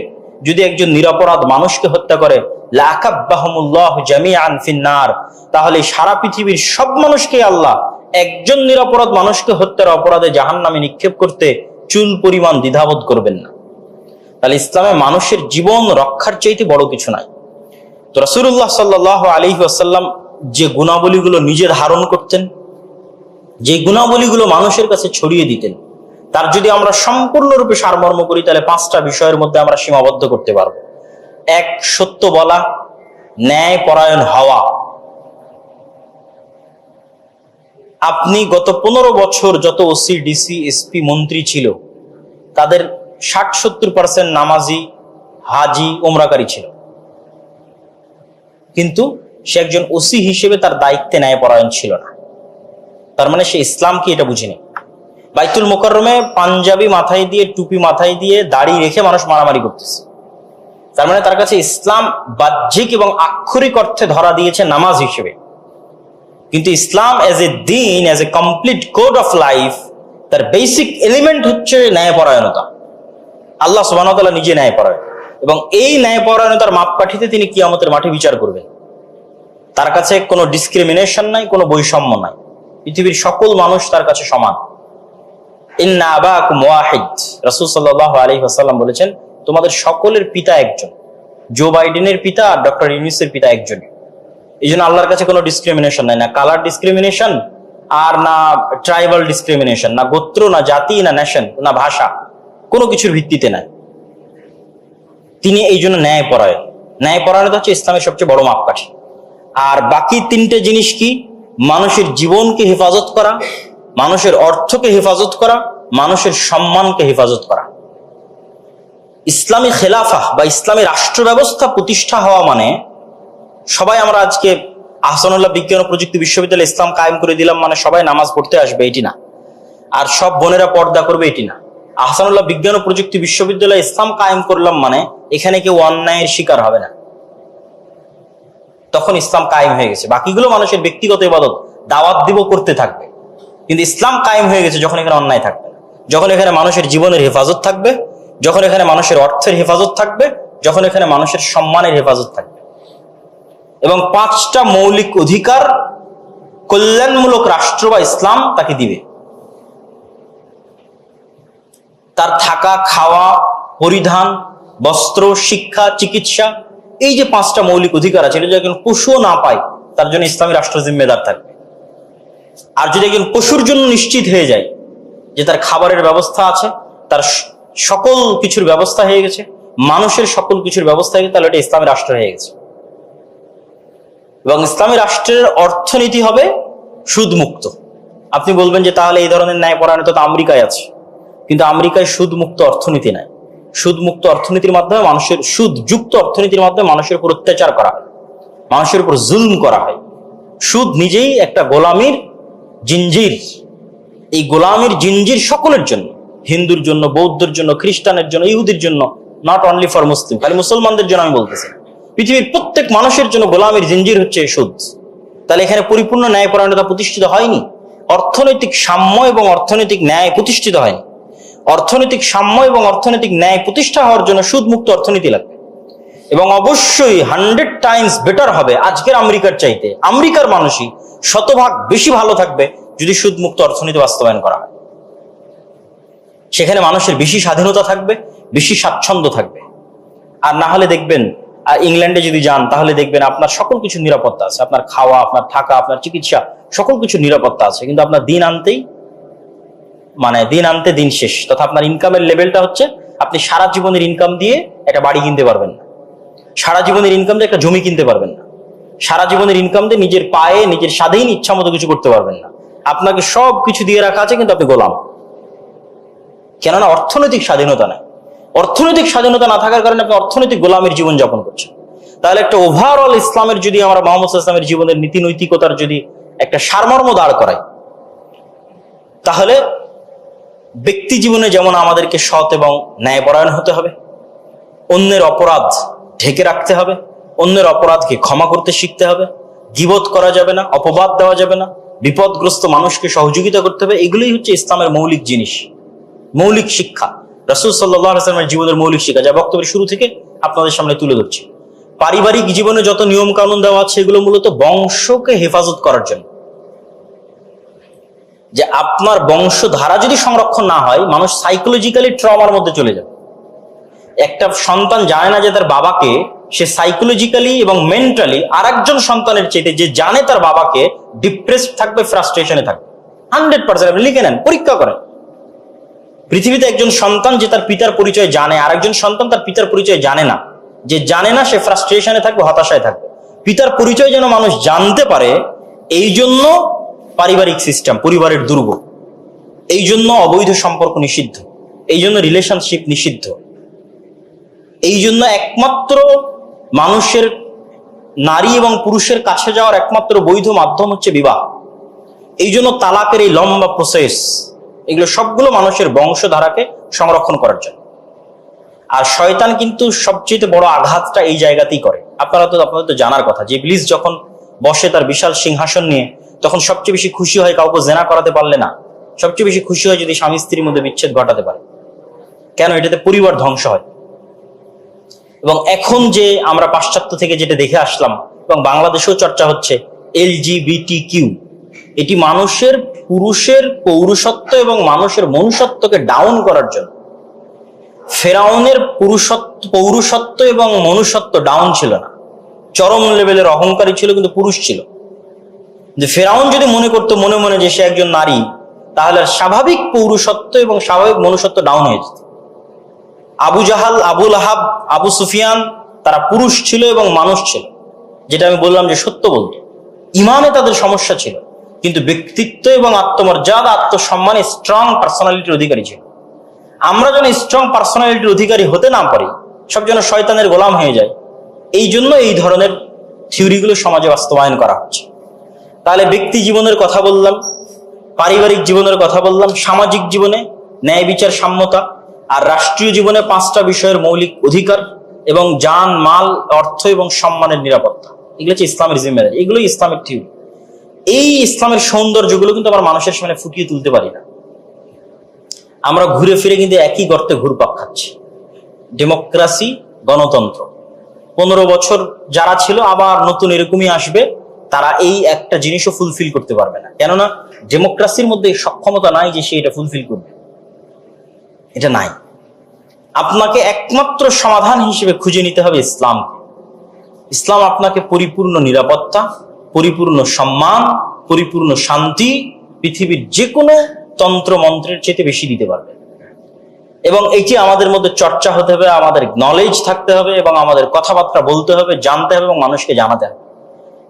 [SPEAKER 1] যদি একজন নিরপরাধ মানুষকে হত্যা করে, লাকাব্বাহুমুল্লাহু জামিআন ফিন্নার, তাহলে সারা পৃথিবীর সব মানুষকে আল্লাহ একজন নিরপরাধ মানুষকে হত্যার অপরাধে জাহান্নামে নিক্ষেপ করতে চুল পরিমাণ দ্বিধাবোধ করবেন না। তাহলে ইসলামে মানুষের জীবন রক্ষার চাইতে বড় কিছু নাই। তো রাসূলুল্লাহ সাল্লাল্লাহু আলাইহি ওয়াসাল্লাম যে গুণাবলীগুলো নিজে ধারণ করতেন, যে গুণাবলীগুলো মানুষের কাছে ছড়িয়ে দিতেন, তার যদি আমরা সম্পূর্ণরূপে সারমর্ম করি তাহলে 5টা বিষয়ের মধ্যে আমরা সীমাবদ্ধ করতে পারবো। 1, সত্য বলা, ন্যায় পরায়ণ হওয়া। আপনি গত 15 বছর যত ওসি, ডিসি, এসপি, মন্ত্রী ছিল তাদের 60-70% নামাজি, হাজি, ওমরাকারী ছিল, কিন্তু সে একজন ওসি হিসেবে তার দায়িত্বে ন্যায় পরায়ণ ছিল না। তার মানে সে ইসলাম কি এটা বুঝিনি। বাইতুল মুকাররমে পাঞ্জাবি মাথায় দিয়ে, টুপি মাথায় দিয়ে, দাড়ি রেখে মানুষ মারামারি করতেছে। তার মানে তার কাছে ইসলাম বাহ্যিক এবং আক্ষরিক অর্থে ধরা দিয়েছে নামাজ হিসেবে, কিন্তু ইসলাম এজ এ দিন, as a complete code of life, তার বেসিক এলিমেন্ট হচ্ছে ন্যায়পরায়ণতা। আল্লাহ সুবহানাহু ওয়া তাআলা নিজে ন্যায়পরায়ণ, এবং এই ন্যায়পরায়ণতার মাপকাঠিতে তিনি কিয়ামতের মাঠে বিচার করবেন। তার কাছে কোনো ডিসক্রিমিনেশন নাই, কোনো বৈষম্য নাই। পৃথিবীর সকল মানুষ তার কাছে সমান। ইন্না আবাকুম ওয়াহিদ, রাসূল সাল্লাল্লাহু আলাইহি ওয়াসাল্লাম বলেছেন, তোমাদের সকলের পিতা একজন। জো বাইডেনের পিতা আর ডক্টর ইউনূসের পিতা একজন। এই জন্য আল্লাহর কাছে কোনো ডিসক্রিমিনেশন নাই, না কালার ডিসক্রিমিনেশন, আর না ট্রাইবাল ডিসক্রিমিনেশন, না গোত্র, না জাতি, না নেশন, না ভাষা, কোনো কিছুর ভিত্তিতে নাই। তিনি এই জন্য ন্যায়পরায়ণ। ন্যায়পরায়ণতা হচ্ছে ইসলামের সবচেয়ে বড় মাপকাঠি। আর বাকি 3টে জিনিস কি? মানুষের জীবনকে হেফাজত করা, মানুষের অর্থকে হেফাজত করা, মানুষের সম্মানকে হেফাজত করা। ইসলামী খেলাফা বা ইসলামী রাষ্ট্র ব্যবস্থা প্রতিষ্ঠা হওয়া মানে সবাই আমরা আজকে আহসানুল্লাহ বিজ্ঞান ও প্রযুক্তি বিশ্ববিদ্যালয়ে ইসলাম কায়েম করে দিলাম মানে সবাই নামাজ পড়তে আসবে, এটি না। আর সব বোনেরা পর্দা করবে, এটি না। আহসানুল্লাহ বিজ্ঞান ও প্রযুক্তি বিশ্ববিদ্যালয়ে ইসলাম কায়েম করলাম মানে এখানে কেউ অন্যায়ের শিকার হবে না, তখন ইসলাম কায়েম হয়ে গেছে। বাকিগুলো মানুষের ব্যক্তিগত ইবাদত, দাওয়াত দিব, করতে থাকবে। কিন্তু ইসলাম কায়েম হয়ে গেছে যখন এখানে অন্যায় থাকবে না, যখন এখানে মানুষের জীবনের হেফাজত থাকবে, যখন এখানে মানুষের অর্থের হেফাজত থাকবে, যখন এখানে মানুষের সম্মানের হেফাজত থাকবে। এবং 5টা মৌলিক অধিকার কল্যাণমূলক রাষ্ট্র বা ইসলাম তাকে দিবে। তার থাকা, খাওয়া, পরিধান, বস্ত্র, শিক্ষা, চিকিৎসা, এই যে 5টা মৌলিক অধিকার আছে, এটা যদি একজন পশুও না পায় তার জন্য ইসলামী রাষ্ট্র জিম্মেদার থাকবে। আর যদি একজন পশুর জন্য নিশ্চিত হয়ে যায় যে তার খাবারের ব্যবস্থা আছে, তার সকল কিছুর ব্যবস্থা হয়ে গেছে, মানুষের সকল কিছুর ব্যবস্থা হয়ে গেছে, তাহলে এটা ইসলামী রাষ্ট্র হয়ে গেছে। এবং ইসলামী রাষ্ট্রের অর্থনীতি হবে সুদমুক্ত। আপনি বলবেন যে তাহলে এই ধরনের ন্যায়পরায়ণতা তো আমেরিকায় আছে, কিন্তু আমেরিকায় সুদমুক্ত অর্থনীতি নাই। সুদমুক্ত অর্থনীতির মাধ্যমে মানুষের, সুদযুক্ত অর্থনীতির মাধ্যমে মানুষের উপর অত্যাচার করা হয়, মানুষের উপর জুলম করা হয়। সুদ নিজেই একটা গোলামির জিঞ্জির। এই গোলামির জিঞ্জির সকলের জন্য, হিন্দুর জন্য, বৌদ্ধের জন্য, খ্রিস্টানের জন্য, ইহুদির জন্য, নট অনলি ফর মুসলিম, খালি মুসলমানদের জন্য আমি বলতেছি, পৃথিবীর প্রত্যেক মানুষের জন্য গোলামির জিঞ্জির হচ্ছে সুদ। তাহলে এখানে পরিপূর্ণ ন্যায়পরায়ণতা প্রতিষ্ঠিত হয়নি, অর্থনৈতিক সাম্য এবং অর্থনৈতিক ন্যায় প্রতিষ্ঠিত হয়নি। অর্থনৈতিক সাম্য এবং অর্থনৈতিক ন্যায় প্রতিষ্ঠা হওয়ার জন্য সুদমুক্ত অর্থনীতি লাগবে। এবং অবশ্যই 100 টাইমস বেটার হবে আজকের আমেরিকার চাইতে, আমেরিকার মানুষই শতভাগ বেশি ভালো থাকবে যদি সুদমুক্ত অর্থনীতি বাস্তবায়ন করা হয়। সেখানে মানুষের বেশি স্বাধীনতা থাকবে, বেশি স্বাচ্ছন্দ্য থাকবে। আর না হলে দেখবেন, ইংল্যান্ডে যদি যান তাহলে দেখবেন আপনার সকল কিছু নিরাপত্তা আছে, আপনার খাওয়া, আপনার থাকা, আপনার চিকিৎসা, সকল কিছু নিরাপত্তা আছে, কিন্তু আপনার দিন আনতে দিন শেষ। তথা আপনার ইনকামের লেভেলটা হচ্ছে, আপনি সারা জীবনের ইনকাম দিয়ে একটা বাড়ি কিনতে পারবেন না, সারা জীবনের ইনকাম দিয়ে একটা জমি কিনতে পারবেন না, সারা জীবনের ইনকাম দিয়ে নিজের পায়ে, নিজের স্বাধীন ইচ্ছা মতো কিছু করতে পারবেন না। আপনাকে সব কিছু দিয়ে রাখা আছে, কিন্তু আপনি গোলাম। কেননা অর্থনৈতিক স্বাধীনতা নাই। অর্থনৈতিক স্বাধীনতা না থাকার কারণে আপনি অর্থনৈতিক গোলামের জীবন যাপন করছেন। তাহলে একটা ওভারঅল ইসলামের যদি আমরা মুহাম্মদ সাল্লাল্লাহু আলাইহি ওয়াসাল্লামের জীবনের নীতি নৈতিকতার যদি একটা সারমর্ম দাঁড় করাই, তাহলে ব্যক্তি জীবনে যেমন আমাদেরকে সৎ এবং ন্যায়পরায়ণ হতে হবে, অন্যের অপরাধ ঢেকে রাখতে হবে, অন্যের অপরাধকে ক্ষমা করতে শিখতে হবে, গীবত করা যাবে না, অপবাদ দেওয়া যাবে না, বিপদগ্রস্ত মানুষকে সহযোগিতা করতে হবে। এগুলোই হচ্ছে ইসলামের মৌলিক জিনিস, মৌলিক শিক্ষা, রাসূল সাল্লাল্লাহু আলাইহি ওয়াসাল্লামের জীবনের মৌলিক শিক্ষা, যা বক্তব্যের শুরু থেকে আপনাদের সামনে তুলে ধরছি। পারিবারিক জীবনে যত নিয়ম কানুন দেওয়া আছে এগুলো মূলত বংশকে হেফাজত করার জন্য। যে আপনার বংশধারা যদি সংরক্ষণ না হয়, মানুষ সাইকোলজিক্যালি ট্রমার মধ্যে চলে যাবে। একটা সন্তান জানে না যে তার বাবাকে, সে সাইকোলজিক্যালি এবং মেন্টালি আরেকজন সন্তানের চাইতে যে জানে তার বাবাকে, ডিপ্রেসড থাকবে, ফ্রাস্ট্রেশনে থাকবে 100%। আপনি লিখে নেন, পরীক্ষা করেন। পৃথিবীতে একজন সন্তান যে তার পিতার পরিচয় জানে, আরেকজন সন্তান তার পিতার পরিচয় জানে না, যে জানে না সে ফ্রাস্ট্রেশনে থাকবে, হতাশায় থাকবে। পিতার পরিচয় যেন মানুষ জানতে পারে, এই জন্য পারিবারিক সিস্টেম, পরিবারের দুর্গ, এই জন্য অবৈধ সম্পর্ক নিষিদ্ধ, এই জন্য রিলেশনশিপ নিষিদ্ধ, এই জন্য একমাত্র মানুষের নারী এবং পুরুষের কাছে যাওয়ার একমাত্র বৈধ মাধ্যম হচ্ছে বিবাহ। এই জন্য তালাকের এই লম্বা প্রসেস, এগুলো সবগুলো মানুষের বংশধারাকে সংরক্ষণ করার জন্য। আর শয়তান কিন্তু সবচেয়ে বড় আঘাতটা এই জায়গাতেই করে। আপনাদের তো জানার কথা যে ইবলিস যখন বসে তার বিশাল সিংহাসন নিয়ে, তখন সবচেয়ে বেশি খুশি হয় কাউকে জেনা করাতে পারলে না, সবচেয়ে বেশি খুশি হয় যদি স্বামী স্ত্রীর মধ্যে বিচ্ছেদ ঘটাতে পারে। কেন? এটাতে পরিবার ধ্বংস হয়। এবং এখন যে আমরা পাশ্চাত্য থেকে যেটা দেখে আসলাম এবং বাংলাদেশেও চর্চা হচ্ছে, LGBTQ, এটি মানুষের, পুরুষের পৌরুষত্ব এবং মানুষের মনুষ্যত্বকে ডাউন করার জন্য। ফেরাউনের পৌরুষত্ব এবং মনুষ্যত্ব ডাউন ছিল না, চরম লেভেলের অহংকারী ছিল, কিন্তু পুরুষ ছিল। যে ফেরাউন যদি মনে করতো মনে মনে যে সে একজন নারী, তাহলে স্বাভাবিক পৌরুষত্ব এবং স্বাভাবিক মনুষ্যত্ব ডাউন হয়ে যেত। আবু জাহাল, আবু লাহাব, আবু সুফিয়ান, তারা পুরুষ ছিল এবং মানুষ ছিল, যেটা আমি বললাম যে সত্য বলতো। ইমানে তাদের সমস্যা ছিল, কিন্তু ব্যক্তিত্ব এবং আত্মমর্যাদা, আত্মসম্মানে স্ট্রং পার্সোনালিটির অধিকারী ছিল। আমরা যেন স্ট্রং পার্সোনালিটির অধিকারী হতে না পারি, সব যেন শয়তানের গোলাম হয়ে যায়, এই জন্য এই ধরনের থিওরিগুলো সমাজে বাস্তবায়ন করা হচ্ছে। তাহলে ব্যক্তি জীবনের কথা বললাম, পারিবারিক জীবনের কথা বললাম, সামাজিক জীবনে ন্যায় বিচার, সাম্যতা, আর রাষ্ট্রীয় জীবনে 5টা বিষয়ের মৌলিক অধিকার এবং জান, মাল, অর্থ এবং সম্মানের নিরাপত্তা। এগুলো হচ্ছে ইসলামের জিম্মেদারি, এগুলোই ইসলামের থিওরি। এই ইসলামের সৌন্দর্যগুলো কিন্তু আমরা মানুষের সামনে ফুটিয়ে তুলতে পারি না। আমরা ঘুরে ফিরে কিন্তু একই গর্তে ঘুরপাক খাচ্ছি। ডেমোক্রেসি, গণতন্ত্র, 15 বছর যারা ছিল আবার নতুন এরকমই আসবে, তারা এই একটা জিনিসও ফুলফিল করতে পারবে না। কেননা ডেমোক্রেসির মধ্যে সক্ষমতা নাই যে সে এটা ফুলফিল করবে, এটা নাই। আপনাকে একমাত্র সমাধান হিসেবে খুঁজে নিতে হবে ইসলাম। ইসলাম আপনাকে পরিপূর্ণ নিরাপত্তা, পরিপূর্ণ সম্মান, পরিপূর্ণ শান্তি পৃথিবীর যে কোনো তন্ত্র মন্ত্রের চেয়ে বেশি দিতে পারবে। এবং এইটি আমাদের মধ্যে চর্চা হতে হবে, আমাদের নলেজ থাকতে হবে এবং আমাদের কথাবার্তা বলতে হবে, জানতে হবে এবং মানুষকে জানাতে হবে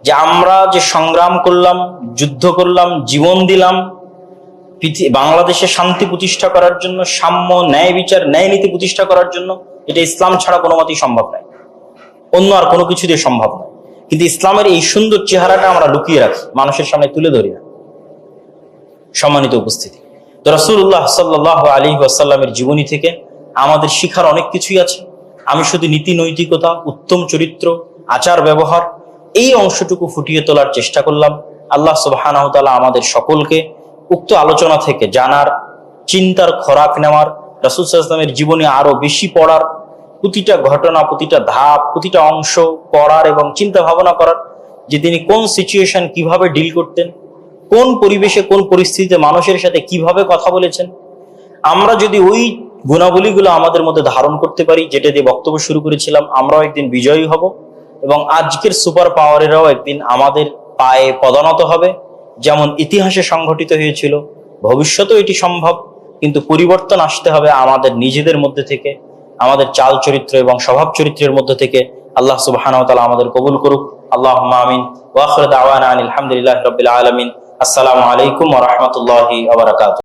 [SPEAKER 1] যে আমরা যে সংগ্রাম করলাম, যুদ্ধ করলাম, জীবন দিলাম বাংলাদেশে শান্তি প্রতিষ্ঠা করার জন্য, সাম্য, ন্যায় বিচার, ন্যায় নীতি প্রতিষ্ঠা করার জন্য, এটা ইসলাম ছাড়া কোনো মতেই সম্ভব নয়, অন্য আর কোনো কিছু দিয়ে সম্ভব নয়। কিন্তু ইসলামের এই সুন্দর চেহারাটা আমরা লুকিয়ে রাখি, মানুষের সামনে তুলে ধরি না। সম্মানিত উপস্থিতি, তো রাসূলুল্লাহ সাল্লাল্লাহু আলাইহি ওয়াসাল্লামের জীবনী থেকে আমাদের শিখার অনেক কিছুই আছে। আমি শুধু নীতি নৈতিকতা, উত্তম চরিত্র, আচার ব্যবহার, এই অংশটুকু ফুটিয়ে তোলার চেষ্টা করলাম। আল্লাহ সুবহানাহু ওয়া তাআলা আমাদের সকলকে উক্ত আলোচনা থেকে জানার, চিন্তার খোরাক নেওয়ার, রাসূল সাল্লাল্লাহু আলাইহি ওয়াসাল্লামের জীবনে আরো বেশি পড়ার, প্রতিটা ঘটনা, প্রতিটা ধাপ, প্রতিটা অংশ পড়ার এবং চিন্তা ভাবনা করার, যে তিনি কোন সিচুয়েশন কিভাবে ডিল করতেন, কোন পরিবেশে, কোন পরিস্থিতিতে মানুষের সাথে কিভাবে কথা বলেছেন। আমরা যদি ওই গুণাবলীগুলো আমাদের মধ্যে ধারণ করতে পারি, যেটা দিয়ে বক্তব্য শুরু করেছিলাম, আমরাও একদিন বিজয়ী হব এবং আজকের সুপার পাওয়ারেরাও একদিন আমাদের পায়ে পদানত হবে। যেমন ইতিহাসে সংঘটিত হয়েছিল, ভবিষ্যতেও এটি সম্ভব, কিন্তু পরিবর্তন আসতে হবে আমাদের নিজেদের মধ্যে থেকে, আমাদের চাল চরিত্র এবং স্বভাব চরিত্রের মধ্যে থেকে। আল্লাহ সুবহানাহু ওয়া তাআলা আমাদের কবুল করুক। আল্লাহুম্মা আমিন। ওয়া আখিরু দাওয়ানা আলহামদুলিল্লাহি রাব্বিল আলামিন। আসসালামু আলাইকুম ওয়া রাহমাতুল্লাহি ওয়া বারাকাতুহু।